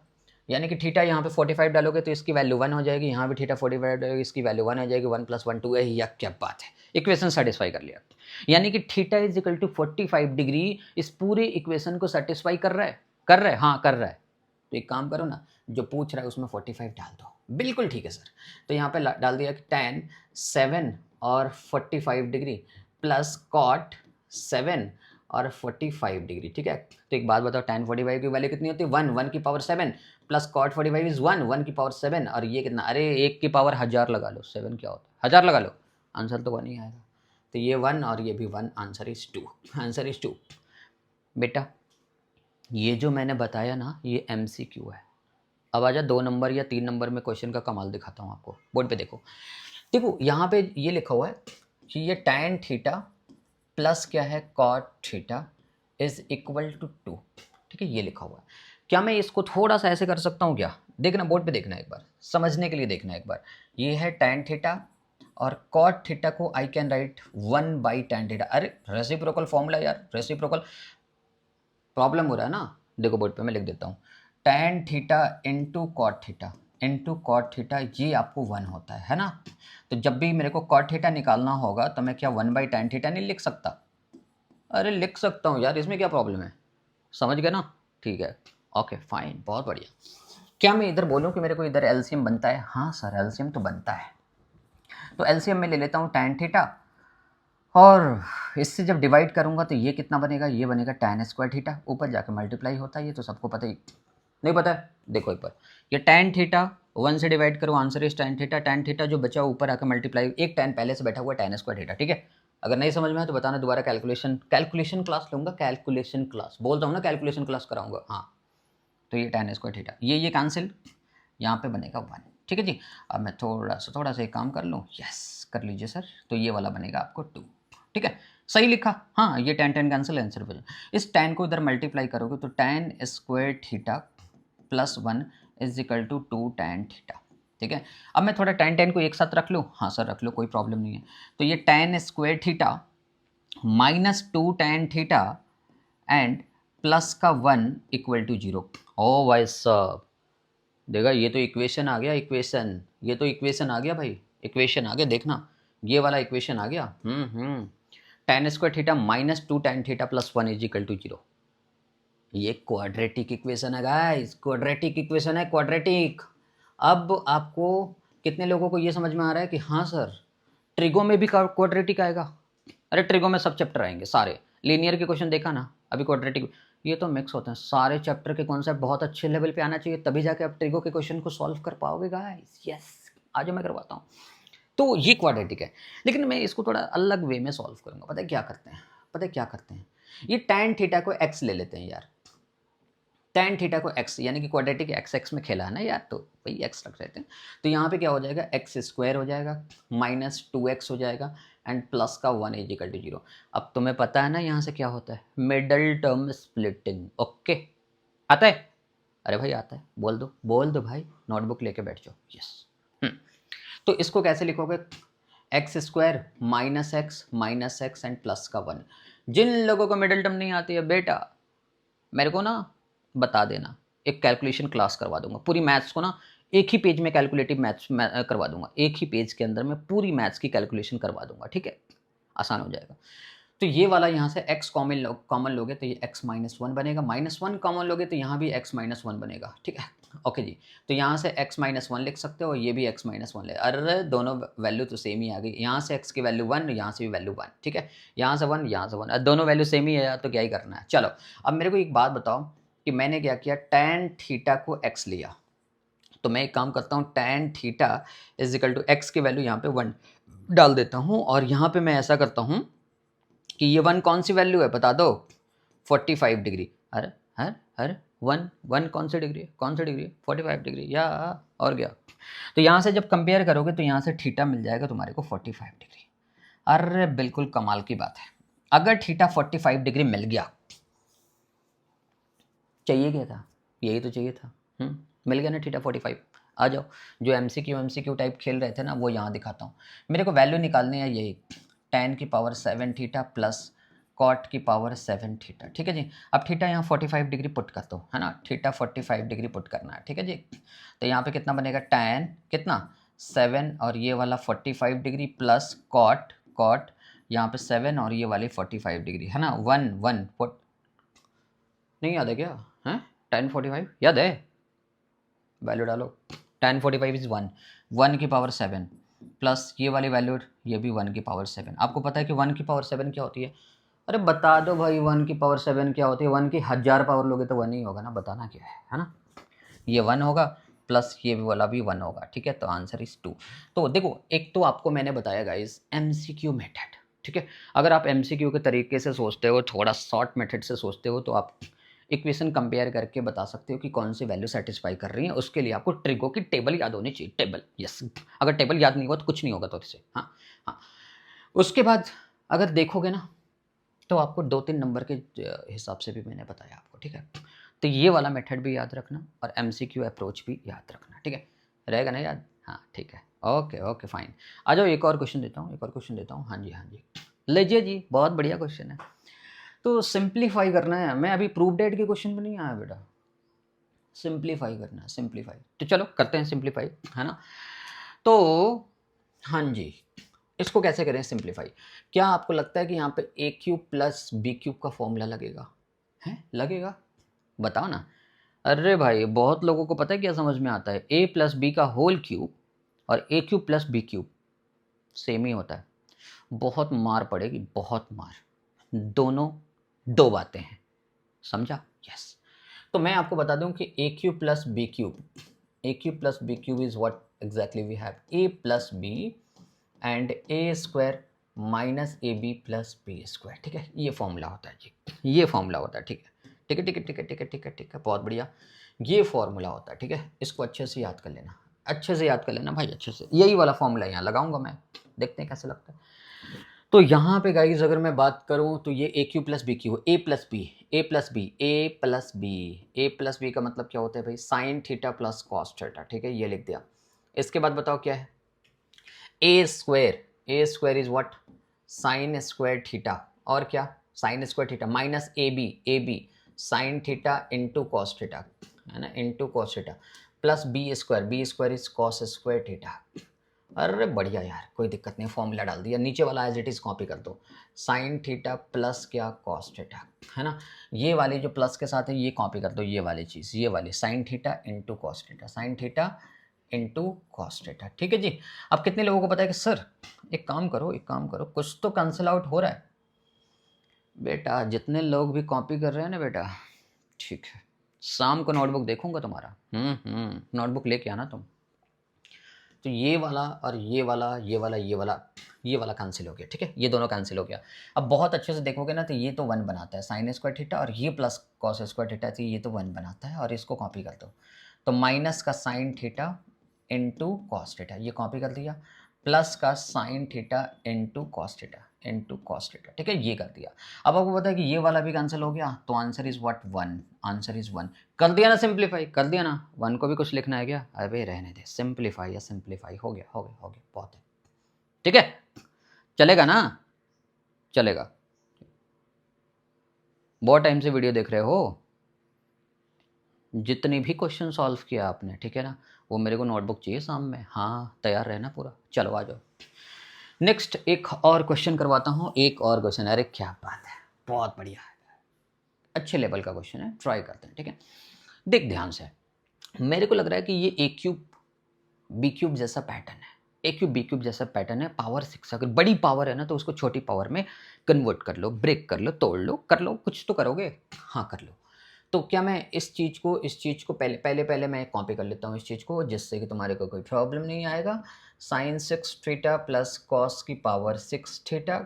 यानी कि थीटा यहाँ पे 45 डालोगे तो इसकी वैल्यू 1 हो जाएगी, यहाँ भी थीटा 45 डालोगे इसकी वैल्यू 1 हो जाएगी, 1 + 1 2 है, या क्या बात है, इक्वेशन सेटिस्फाई कर लिया। यानी कि theta is equal to 45 degree इस पूरे इक्वेशन को सेटिस्फाई कर रहा है, हाँ कर रहा है। तो एक काम करो ना, जो पूछ रहा है उसमें 45 डाल दो, बिल्कुल ठीक है सर। तो यहाँ पे डाल दिया कि tan 7 और 45 डिग्री प्लस कॉट 7 और 45 डिग्री, ठीक है। तो एक बात बताओ, tan 45 की वैल्यू कितनी होती है? 1 की पावर 7 प्लस कॉट 45 इज 1 की पावर 7, और ये कितना? अरे 1 की पावर 1000 लगा लो, 7 क्या होता है, 1000 लगा लो, आंसर तो 1 ही आएगा। तो ये 1 और ये भी 1, आंसर इज 2। बेटा ये जो मैंने बताया ना, ये MCQ है। अब आजा 2 नंबर या 3 नंबर में क्वेश्चन का कमाल दिखाता हूँ आपको। बोर्ड पे देखो यहाँ पे ये लिखा हुआ है कि ये tan थीटा प्लस क्या है, cot theta is equal to 2, ठीक है, ये लिखा हुआ है। क्या मैं इसको थोड़ा सा ऐसे कर सकता हूँ क्या? देखना, बोर्ड पे देखना एक बार, समझने के लिए देखना एक बार। ये है tan थीटा और कॉट थीटा को I can write 1/tan theta. अरे रेसिप्रोकल फॉर्मूला यार, रेसिप्रोकल प्रॉब्लम हो रहा है ना। देखो बोर्ड पे मैं लिख देता हूँ, tan theta into cot theta ये आपको 1 होता है ना। तो जब भी मेरे को कॉट थीटा निकालना होगा तो मैं क्या 1/tan थीटा नहीं लिख सकता? अरे लिख सकता हूँ यार, इसमें क्या प्रॉब्लम है, समझ गए ना? ठीक है, ओके फाइन, बहुत बढ़िया। क्या मैं इधर बोलूँ कि मेरे को इधर LCM बनता है? हाँ सर, LCM तो बनता है। तो LCM में ले लेता हूँ tan थीटा, और इससे जब डिवाइड करूंगा तो ये कितना बनेगा? ये बनेगा tan स्क्वायर थीटा, ऊपर जाके मल्टीप्लाई होता है, ये तो सबको पता ही, नहीं पता है? देखो एक बार, ये tan थीटा 1 से डिवाइड करो, आंसर इज tan थीटा जो बचा ऊपर आके मल्टीप्लाई, एक tan पहले से बैठा हुआ tan स्क्वायर थीटा, ठीक है। अगर नहीं समझ में आए तो बताना, दोबारा कैलकुलेशन क्लास लूँगा, कैलकुलेशन क्लास बोलता हूँ ना, कैलकुलेशन क्लास कराऊंगा, हाँ। तो ये tan स्क्वायर थीटा, ये कैंसिल, यहाँ पे बनेगा 1, ठीक है जी। अब मैं थोड़ा सा एक काम कर लूँ, यस कर लीजिए सर। तो ये वाला बनेगा आपको 2, ठीक है, सही लिखा, हाँ। ये tan कैंसिल, आंसर बन, इस tan को इधर मल्टीप्लाई करोगे तो tan square theta plus 1 is equal to 2 tan theta, ठीक है। अब मैं थोड़ा tan को एक साथ रख लूँ, हाँ सर रख लो, कोई प्रॉब्लम नहीं है। तो ये tan square theta minus 2 tan theta and plus का 1 इक्वल टू 0। ओ भाई साहब देखा, ये तो इक्वेशन आ गया, ये तो इक्वेशन आ गया भाई, इक्वेशन आ गया, देखना ये वाला इक्वेशन आ गया। tan square theta minus 2 tan theta plus 1 is equal to 0। ये क्वाड्रेटिक इक्वेशन है गाइस, क्वाड्रेटिक इक्वेशन है, क्वाड्रेटिक। अब आपको कितने लोगों को ये समझ में आ रहा है कि हाँ सर ट्रिगो में भी क्वाड्रेटिक आएगा? अरे ट्रिगो में सब चैप्टर आएंगे सारे, लीनियर के क्वेश्चन देखा ना, अभी क्वाड्रेटिक, ये तो मिक्स होते हैं सारे चैप्टर के कॉन्सेप्ट, बहुत अच्छे लेवल पे आना चाहिए, तभी जाके आप ट्रिगो के क्वेश्चन को सॉल्व कर पाओगे गाइस। यस, आज मैं करवाता हूँ। तो ये क्वाड्रेटिक है, लेकिन मैं इसको थोड़ा अलग वे में सॉल्व करूँगा। पता है क्या करते हैं, ये tan थीटा को x ले लेते हैं यार, tan थीटा को x, यानी कि क्वाड्रेटिक x में खेला है ना यार, तो भाई x रख देते हैं। तो यहाँ पे क्या हो जाएगा, x स्क्वायर हो जाएगा माइनस 2x हो जाएगा एंड प्लस का 1 इज इक्वल टू 0। अब तुम्हें पता है ना यहाँ से क्या होता है, मिडल टर्म स्प्लिटिंग, ओके आता है? अरे भाई आता है, बोल दो भाई, नोटबुक लेके बैठ जाओ, यस। तो इसको कैसे लिखोगे, x square minus x and plus का 1। जिन लोगों को मिडिल टर्म नहीं आती है बेटा, मेरे को ना बता देना, एक कैलकुलेशन क्लास करवा दूंगा, पूरी मैथ्स को ना एक ही पेज में कैलकुलेटिव मैथ्स करवा दूंगा, एक ही पेज के अंदर मैं पूरी मैथ्स की कैलकुलेशन करवा दूंगा, ठीक है, आसान हो जाएगा। तो ये वाला यहाँ से x कॉमन लोगे तो ये x माइनस 1 बनेगा, -1 कॉमन लोगे तो यहाँ भी x माइनस 1 बनेगा, ठीक है, ओके जी। तो यहाँ से x माइनस 1 लिख सकते हो, ये भी x माइनस 1 ले, अरे दोनों वैल्यू तो सेम ही आ गई, यहाँ से x की वैल्यू 1, यहाँ से भी वैल्यू 1, ठीक है, यहाँ से 1, यहाँ से 1, दोनों वैल्यू सेम ही है यार, तो क्या ही करना है। चलो अब मेरे को एक बात बताओ कि मैंने क्या किया, tan थीटा को x लिया, तो मैं एक काम करता हूँ, tan theta is equal to x की वैल्यू यहाँ पे 1 डाल देता हूँ, और यहाँ पे मैं ऐसा करता हूँ कि ये 1 कौन सी वैल्यू है बता दो, 45 डिग्री। अरे अरे अरे 1 कौन सी डिग्री है, कौन सी डिग्री है, 45 डिग्री या और क्या। तो यहाँ से जब कंपेयर करोगे तो यहाँ से थीटा मिल जाएगा तुम्हारे को 45 डिग्री। अरे बिल्कुल कमाल की बात है। अगर थीटा 45 डिग्री मिल गया, चाहिए क्या था, यही तो चाहिए था। मिल गया ना थीटा 45। आ जाओ, जो एमसीक्यू टाइप खेल रहे थे ना वो यहाँ दिखाता हूँ। मेरे को वैल्यू निकालनी है यही, tan की पावर 7 थीटा प्लस कॉट की पावर 7 थीटा। ठीक है जी। अब थीटा यहाँ 45 डिग्री पुट कर दो, है ना, थीटा 45 डिग्री पुट करना है। ठीक है जी। तो यहाँ पे कितना बनेगा, tan कितना 7 और ये वाला 45 डिग्री प्लस कॉट यहाँ पे 7 और ये वाली 45 डिग्री, है ना, 1 नहीं याद है क्या, है tan 45 याद है, वैल्यू डालो, tan 45 इज 1 की पावर 7 प्लस ये वाली वैल्यू, ये भी 1 की पावर 7। आपको पता है कि 1 की पावर 7 क्या होती है, अरे बता दो भाई 1 की पावर 7 क्या होती है। 1 की 1000 पावर लोगे तो 1 ही होगा ना, बताना क्या है ना। ये 1 होगा प्लस ये वाला भी 1 होगा। ठीक है, तो आंसर इज 2। तो देखो, एक तो आपको मैंने बताया गाइस एमसीक्यू मेथड। ठीक है, अगर आप एमसीक्यू के तरीके से सोचते हो, थोड़ा शॉर्ट मेथड से सोचते हो, तो आप इक्वेशन कंपेयर करके बता सकते हो कि कौन सी वैल्यू सेटिस्फाई कर रही है। उसके लिए आपको ट्रिगो की टेबल याद होनी चाहिए, टेबल, यस। अगर टेबल याद नहीं हुआ तो कुछ नहीं होगा तो इससे, हाँ हाँ। उसके बाद अगर देखोगे ना तो आपको 2-3 नंबर के हिसाब से भी मैंने बताया आपको। ठीक है, तो ये वाला मेथड भी याद रखना और एमसीक्यू अप्रोच भी याद रखना। ठीक है, रहेगा ना याद, हाँ ठीक है, ओके ओके फाइन। आ जाओ, एक और क्वेश्चन देता हूँ, एक और क्वेश्चन देता हूँ। हाँ जी हाँ जी, लीजिए जी, बहुत बढ़िया क्वेश्चन है। तो सिंप्लीफाई करना है, मैं अभी प्रूफ डेट के क्वेश्चन पे नहीं आया बेटा, सिंप्लीफाई करना है, सिंप्लीफाई। तो चलो करते हैं सिंप्लीफाई, है ना। तो हाँ जी, इसको कैसे करें सिंप्लीफाई। क्या आपको लगता है कि यहाँ पे ए क्यूब प्लस बी क्यूब का फॉर्मूला लगेगा, है लगेगा, बताओ ना। अरे भाई बहुत लोगों को पता है क्या समझ में आता है, ए प्लस बी का होल क्यूब और a cube plus b cube same ही होता है। बहुत मार पड़ेगी, बहुत मार, दोनों दो बातें हैं, समझा, यस। तो मैं आपको बता दूं कि a cube plus b cube, a cube plus b cube is what exactly we have, a plus b and a square minus a b plus B square. ठीक है, ये फॉर्मूला होता है जी, ये फॉर्मूला होता है। ठीक है ठीक है ठीक है ठीक है ठीक है ठीक है ठीक है, बहुत बढ़िया, ये फॉर्मूला होता है। ठीक है, इसको अच्छे से याद कर लेना, अच्छे से याद कर लेना भाई, अच्छे से। यही वाला फॉर्मूला यहाँ लगाऊंगा मैं, देखते हैं कैसे लगता है। तो यहाँ पे गाइज अगर मैं बात करूँ तो ये ए क्यू प्लस बी क्यू, ए प्लस बी, ए प्लस बी, ए प्लस बी, ए प्लस बी का मतलब क्या होता है भाई, sine theta plus cos theta. ठीक है, ये लिख दिया। इसके बाद बताओ क्या है, a square, a square is what, sine square theta, और क्या, sine square theta minus a b sine theta into cos theta, है ना, into cos theta plus B square is cos square theta. अरे बढ़िया यार, कोई दिक्कत नहीं, फॉर्मूला डाल दिया, नीचे वाला एज इट इज कॉपी कर दो, साइन थीटा प्लस क्या कॉस थीटा, है ना। ये वाली जो प्लस के साथ है ये कॉपी कर दो, ये वाली चीज़, ये वाली sign theta into cos theta, sine theta into cos theta. ठीक है जी। अब कितने लोगों को पता है कि सर एक काम करो, एक काम करो, कुछ तो कैंसिल आउट हो रहा है बेटा, जितने लोग भी कॉपी कर रहे हैं ना बेटा, ठीक है, शाम को नोटबुक देखूंगा तुम्हारा, नोटबुक लेके आना तुम। तो ये वाला और ये वाला, ये वाला, ये वाला, ये वाला कैंसिल हो गया। ठीक है, ये दोनों कैंसिल हो गया। अब बहुत अच्छे से देखोगे ना तो ये तो 1 बनाता है, साइन स्क्वायर थीटा, और ये प्लस कॉस स्क्वायर थीटा, तो ये तो 1 बनाता है, और इसको कॉपी कर दो। तो माइनस का sign theta into cos theta, ये कॉपी कर दिया, प्लस का sign theta into cos theta into cos theta. ठीक है, ये कर दिया। अब आपको पता है कि ये वाला भी कैंसिल हो गया, तो answer is what, 1, answer is 1। कर दिया ना सिंप्लीफाई, कर दिया ना, 1 को भी कुछ लिखना है क्या, अबे रहने दे, सिंप्लीफाई या सिंप्लीफाई, हो गया हो गया हो गया, बहुत है। ठीक है, चलेगा ना, चलेगा। बहुत टाइम से वीडियो देख रहे हो, जितने भी क्वेश्चन सॉल्व किया आपने, ठीक है ना, वो मेरे को नोटबुक चाहिए शाम में, हाँ तैयार रहना पूरा। चलो आ जाओ, नेक्स्ट एक और क्वेश्चन करवाता हूँ, एक और क्वेश्चन, अरे क्या बात है, बहुत बढ़िया है, अच्छे लेवल का क्वेश्चन है, ट्राई करते हैं। ठीक है, देख ध्यान से, मेरे को लग रहा है कि ये ए क्यूब बी क्यूब जैसा पैटर्न है, ए क्यूब बी क्यूब जैसा पैटर्न है, पावर 6, अगर बड़ी पावर है ना तो उसको छोटी पावर में कन्वर्ट कर लो, ब्रेक कर लो, तोड़ लो, कर लो, कुछ तो करोगे, हाँ कर लो। तो क्या मैं इस चीज़ को पहले मैं कॉपी कर लेता हूँ इस चीज़ को, जिससे कि तुम्हारे को कोई प्रॉब्लम नहीं आएगा। साइन 6 थीटा प्लस कॉस की power 6 theta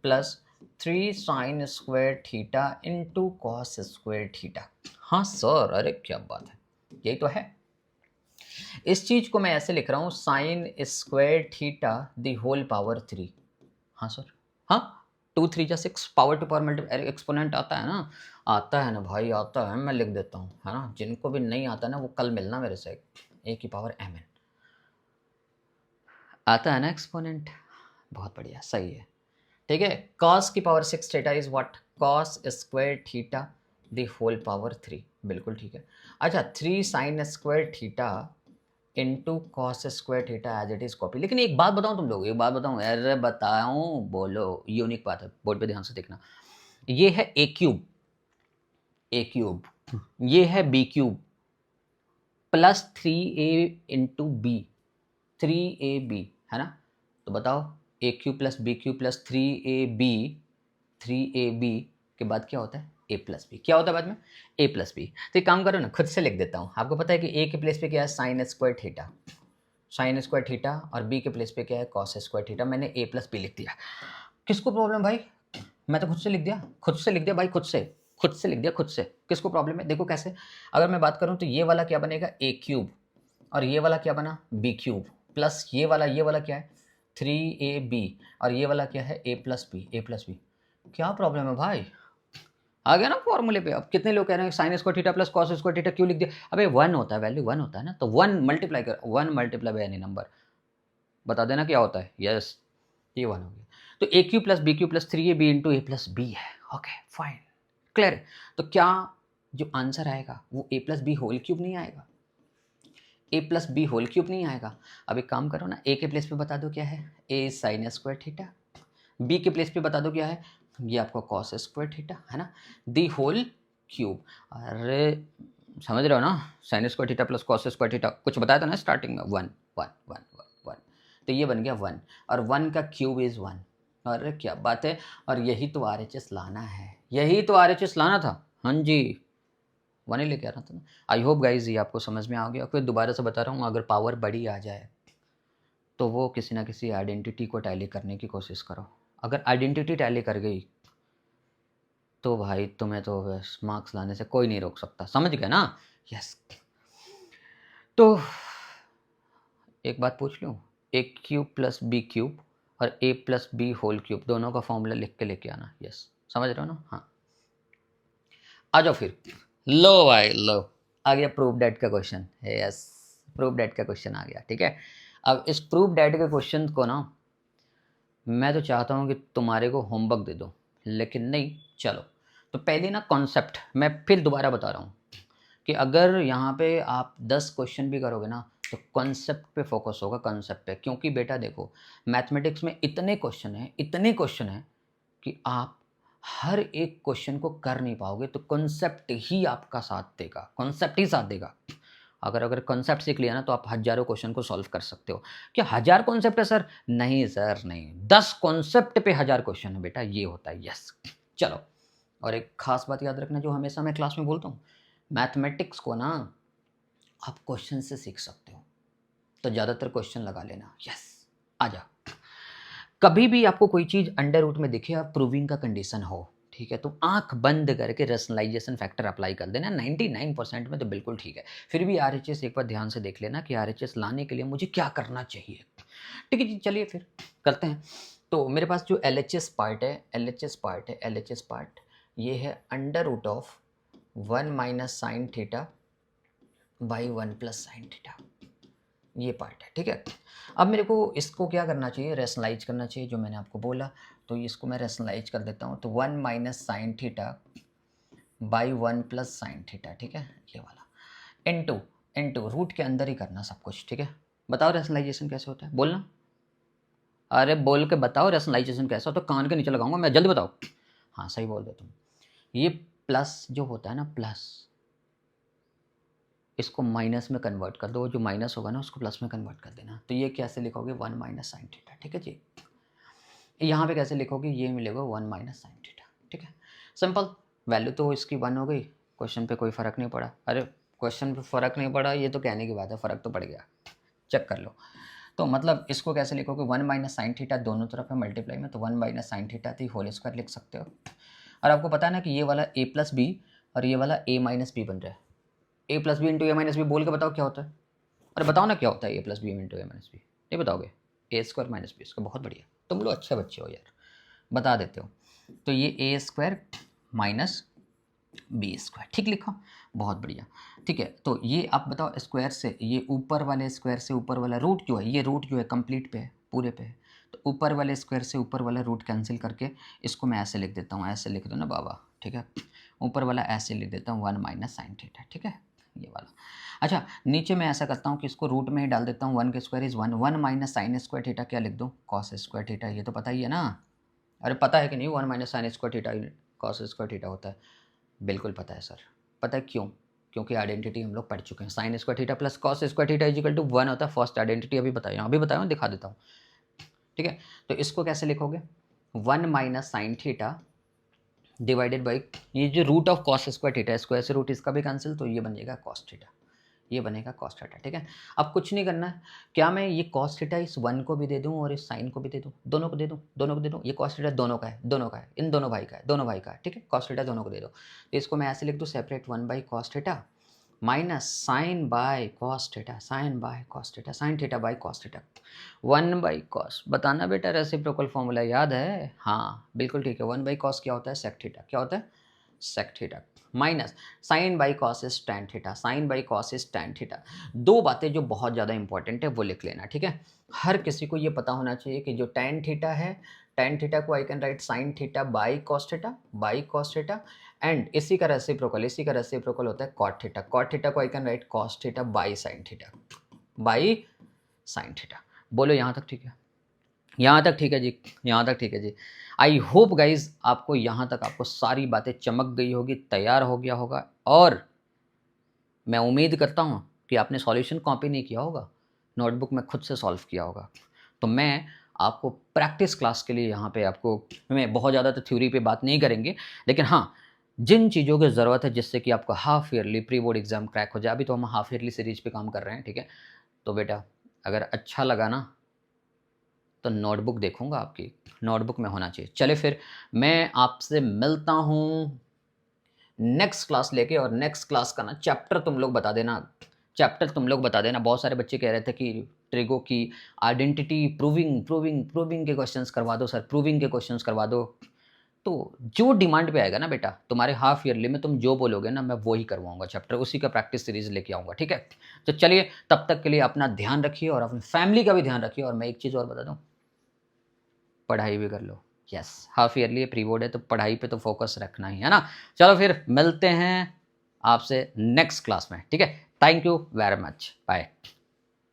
plus 3 sine square theta into cos square theta. हाँ सर, अरे क्या बात है, यही तो है। इस चीज को मैं ऐसे लिख रहा हूं, sine square theta the whole power 3। हाँ सर, हाँ, 2 3 जा 6, power to power multi exponent आता है ना, आता है ना भाई, आता है, मैं लिख देता हूँ, है ना। जिनको भी नहीं आता ना वो कल मिलना मेरे से, ए की पावर mn आता है ना एक्सपोनेंट। बहुत बढ़िया, सही है, ठीक है। cos की power 6 theta is what, cos square theta the whole power 3, बिल्कुल ठीक है। अच्छा, 3 sine square theta into cos square theta as it is copy. लेकिन एक बात बताऊं तुम लोग, एक बात बताऊं, अरे बताऊं, बोलो, यूनिक बात है, बोर्ड पे ध्यान से देखना। ये है ए क्यूब, ए क्यूब, ये है b cube plus 3a into b, 3ab, है ना। तो बताओ, a cube plus b cube plus 3ab के बाद क्या होता है, ए प्लस बी। क्या होता है बाद में, ए प्लस बी। तो एक काम करो ना, खुद से लिख देता हूँ। आपको पता है कि ए के प्लेस पे क्या है, sine square theta, sign square theta, और बी के प्लेस पे क्या है, कॉस स्क्वायर थीटा। मैंने ए प्लस बी लिख दिया। किसको प्रॉब्लम भाई, मैं तो खुद से लिख दिया, खुद से लिख दिया भाई, खुद से, खुद से लिख दिया, खुद से। किसको प्रॉब्लम है, देखो कैसे। अगर मैं बात करूं तो ये वाला क्या बनेगा, ए क्यूब, और ये वाला क्या बना, बी क्यूब, प्लस ये वाला क्या है, 3ab, और ये वाला क्या है, a plus B, A plus B. क्या प्रॉब्लम है भाई, आ गया ना फॉर्मूले पे। अब कितने लोग कह रहे हैं sine square theta plus cos square theta क्यों लिख दिया, अबे 1 होता है, वैल्यू 1 होता है ना, तो 1 मल्टीप्लाई कर, 1 मल्टीप्लाई बाय एनी नंबर, बता देना क्या होता है, यस, ये 1 हो गया। तो a cube plus b cube plus 3ab into a plus b है, ओके फाइन, क्लियर। तो क्या जो आंसर आएगा वो a plus B whole cube नहीं आएगा, a plus B whole cube नहीं आएगा। अब एक काम करो ना, ए के प्लेस पे बता दो क्या है, ए साइन स्क्वायर थीटा, बी के प्लेस पे बता दो क्या है, ये आपका कॉस स्क्वायर थीटा, है ना, दी होल क्यूब। अरे समझ रहे हो ना, sign square theta plus cos square theta, कुछ बताया था ना स्टार्टिंग में, 1 1 1 1 1, तो ये बन गया 1, और 1 का क्यूब इज 1। अरे क्या बात है, और यही तो RHS लाना है, यही तो RHS लाना था, हाँ जी, 1 ही लेके आ रहा था ना। आई होप गाइज ये आपको समझ में आ गया। फिर दोबारा से बता रहा हूँ, अगर पावर बड़ी आ जाए तो वो किसी ना किसी आइडेंटिटी को टैली करने की कोशिश करो। अगर आइडेंटिटी टैली कर गई तो भाई तुम्हें तो बस मार्क्स लाने से कोई नहीं रोक सकता, समझ गए ना, यस। तो एक बात पूछ लूँ, ए क्यूब प्लस बी क्यूब और ए प्लस बी होल क्यूब दोनों का फॉर्मूला लिख के लेके आना, यस, समझ रहे हो ना, हाँ। आ जाओ फिर, लो भाई लो, आ गया प्रूफ डैट का क्वेश्चन, यस, प्रूफ डैट का क्वेश्चन आ गया, ठीक है। अब इस प्रूफ डैट के क्वेश्चन को ना मैं तो चाहता हूँ कि तुम्हारे को होमवर्क दे दो, लेकिन नहीं, चलो। तो पहले ना कॉन्सेप्ट मैं फिर दोबारा बता रहा हूँ कि अगर यहाँ पे आप 10 क्वेश्चन भी करोगे ना तो कॉन्सेप्ट पे फोकस होगा, कॉन्सेप्ट पे। क्योंकि बेटा देखो, मैथमेटिक्स में इतने क्वेश्चन हैं, इतने क्वेश्चन हैं कि आप हर एक क्वेश्चन को कर नहीं पाओगे, तो कॉन्सेप्ट ही आपका साथ देगा, कॉन्सेप्ट ही साथ देगा। अगर कॉन्सेप्ट सीख लिया ना तो आप हजारों क्वेश्चन को सॉल्व कर सकते हो। क्या 1000 कॉन्सेप्ट है सर, नहीं सर नहीं, 10 कॉन्सेप्ट पे 1000 क्वेश्चन है बेटा, ये होता है, यस। चलो, और एक खास बात याद रखना जो हमेशा मैं क्लास में बोलता हूँ, मैथमेटिक्स को ना आप क्वेश्चन से सीख सकते हो, तो ज़्यादातर क्वेश्चन लगा लेना, यस। आ जा, कभी भी आपको कोई चीज़ अंडर रूट में दिखे और प्रूविंग का कंडीशन हो, ठीक है, तो आंख बंद करके रेशनलाइजेशन फैक्टर अप्लाई कर देना, 99% में तो बिल्कुल ठीक है। फिर भी RHS एक बार ध्यान से देख लेना कि RHS लाने के लिए मुझे क्या करना चाहिए, ठीक है जी। चलिए फिर करते हैं। तो मेरे पास जो LHS पार्ट है, LHS पार्ट ये है under root of 1 minus sine theta by 1 plus sine theta, ये पार्ट है, ठीक है। अब मेरे को इसको क्या करना चाहिए, रेशनलाइज करना चाहिए, जो मैंने आपको बोला। तो इसको मैं रेशनलाइज कर देता हूँ, तो 1 minus sine theta by 1 plus sine theta, ठीक है, ये वाला, इनटू इनटू रूट के अंदर ही करना सब कुछ, ठीक है। बताओ रेशनलाइजेशन कैसे होता है, बोलना, अरे बोल के बताओ रेशनलाइजेशन कैसा होता है, कान के नीचे लगाऊंगा मैं, जल्दी बताओ। हाँ सही बोल दो तुम। ये प्लस जो होता है ना, प्लस, इसको माइनस में कन्वर्ट कर दो, जो माइनस होगा ना उसको प्लस में कन्वर्ट कर देना। तो ये कैसे लिखोगे, 1 माइनस साइन थीटा, ठीक है जी। यहाँ पे कैसे लिखोगे, ये मिलेगा 1 माइनस साइन थीटा, ठीक है, सिंपल। वैल्यू तो इसकी 1 हो गई, क्वेश्चन पे कोई फ़र्क नहीं पड़ा। अरे क्वेश्चन पे फ़र्क नहीं पड़ा, ये तो कहने की बात है, फ़र्क तो पड़ गया, चेक कर लो। तो मतलब इसको कैसे लिखोगे, 1 माइनस साइन थीटा दोनों तरफ है मल्टीप्लाई में, तो 1 माइनस साइन थीटा थी होल स्क्वायर लिख सकते हो। और आपको पता है ना कि ये वाला a प्लस बी और ये वाला a माइनस बी बन रहा है। a plus B into A minus B बोल के बताओ क्या होता है। अरे बताओ ना क्या होता है a plus B into A minus B, नहीं बताओगे, A square minus B square. बहुत बढ़िया, तुम लोग अच्छे बच्चे हो यार, बता देते हो। तो ये ए स्क्वायर माइनस बी स्क्वायर, ठीक लिखा, बहुत बढ़िया। ठीक है, तो ये आप बताओ स्क्वायर से ये ऊपर वाले स्क्वायर से ऊपर वाला रूट क्यों है, ये रूट जो है कंप्लीट पे है, पूरे पे है, तो ऊपर वाले स्क्वायर से ऊपर वाला रूट कैंसिल करके इसको मैं ऐसे लिख देता हूँ, ऐसे लिख दो ना बाबा, ठीक है, ऊपर वाला ऐसे लिख देता हूँ 1 माइनस साइन थीटा, ठीक है, ये वाला। अच्छा नीचे मैं ऐसा करता हूँ कि इसको रूट में ही डाल देता हूँ, 1 के square is 1, 1 minus sign square theta क्या लिख दूँ, कॉस स्क्वायर थीटा, ये तो पता ही है ना। अरे पता है कि नहीं 1 minus sign square theta cos square theta होता है, बिल्कुल पता है सर। पता है क्यों, क्योंकि आइडेंटिटी हम लोग पढ़ चुके हैं, sine square theta plus cos square theta is equal to 1 होता है, फर्स्ट आइडेंटिटी अभी बताया दिखा देता हूँ, ठीक है। तो इसको कैसे लिखोगे, 1 minus sine theta divided by ये जो root of cos square theta, square से रूट इसका भी कैंसिल, तो ये बन जाएगा कॉस थीटा, ये बनेगा कॉस थीटा, ठीक है। अब कुछ नहीं करना है, क्या मैं ये कॉस थीटा इस 1 को भी दे दूं और इस साइन को भी दे दूं, दोनों को दे दूं, दोनों को दे दूं, ये कॉस थीटा दोनों का है, इन दोनों भाई का है, दोनों भाई का है, ठीक है, कॉस थीटा दोनों को दे दो। तो इसको मैं ऐसे लिख दूं, separate 1 by cos theta minus sine by cos theta, sine by cos theta, sine theta by cos theta, 1 by cos. बताना बेटा रेसिप्रोकल फॉर्मूला याद है, हाँ बिल्कुल ठीक है, 1 बाई कॉस क्या होता है, सेक थीटा, क्या होता है, sec theta, minus sine by cos is tan theta, sine by cos is tan theta. दो बातें जो बहुत ज़्यादा इंपॉर्टेंट है वो लिख लेना, ठीक है। हर किसी को ये पता होना चाहिए कि जो टैन थीटा है, टैन थीटा को I can write sign theta by cos theta, and इसी का रेसिप्रोकल होता है कॉट थीटा को I can write cos theta by sine theta. बोलो यहाँ तक ठीक है, यहाँ तक ठीक है जी, यहाँ तक ठीक है जी। आई होप गाइज आपको यहाँ तक आपको सारी बातें चमक गई होगी, तैयार हो गया होगा, और मैं उम्मीद करता हूँ कि आपने सॉल्यूशन कॉपी नहीं किया होगा, नोटबुक में खुद से सॉल्व किया होगा। तो मैं आपको प्रैक्टिस क्लास के लिए यहाँ पे आपको, मैं बहुत ज़्यादा तो थ्योरी पे बात नहीं करेंगे, लेकिन हाँ जिन चीज़ों की ज़रूरत है जिससे कि आपको half yearly pre board exam crack हो जाए, अभी तो हम हाफ ईयरली सीरीज पे काम कर रहे हैं, ठीक है। तो बेटा अगर अच्छा लगा ना तो नोटबुक देखूंगा, आपकी नोटबुक में होना चाहिए। चले फिर मैं आपसे मिलता हूँ नेक्स्ट क्लास लेके, और नेक्स्ट क्लास का ना चैप्टर तुम लोग बता देना, बहुत सारे बच्चे कह रहे थे कि ट्रिगो की आइडेंटिटी प्रूविंग के क्वेश्चंस करवा दो सर, प्रूविंग के क्वेश्चंस करवा दो। तो जो डिमांड पे आएगा ना बेटा, तुम्हारे हाफ ईयरली में तुम जो बोलोगे ना मैं वो ही करवाऊंगा चैप्टर, उसी का प्रैक्टिस सीरीज लेके आऊँगा, ठीक है। तो चलिए तब तक के लिए अपना ध्यान रखिए और अपनी फैमिली का भी ध्यान रखिए, और मैं एक चीज़ और बता दूँ, पढ़ाई भी कर लो। Yes half yearly pre board है तो पढ़ाई पे तो फोकस रखना ही है ना। चलो फिर मिलते हैं आपसे नेक्स्ट क्लास में, ठीक है। Thank you very much, bye.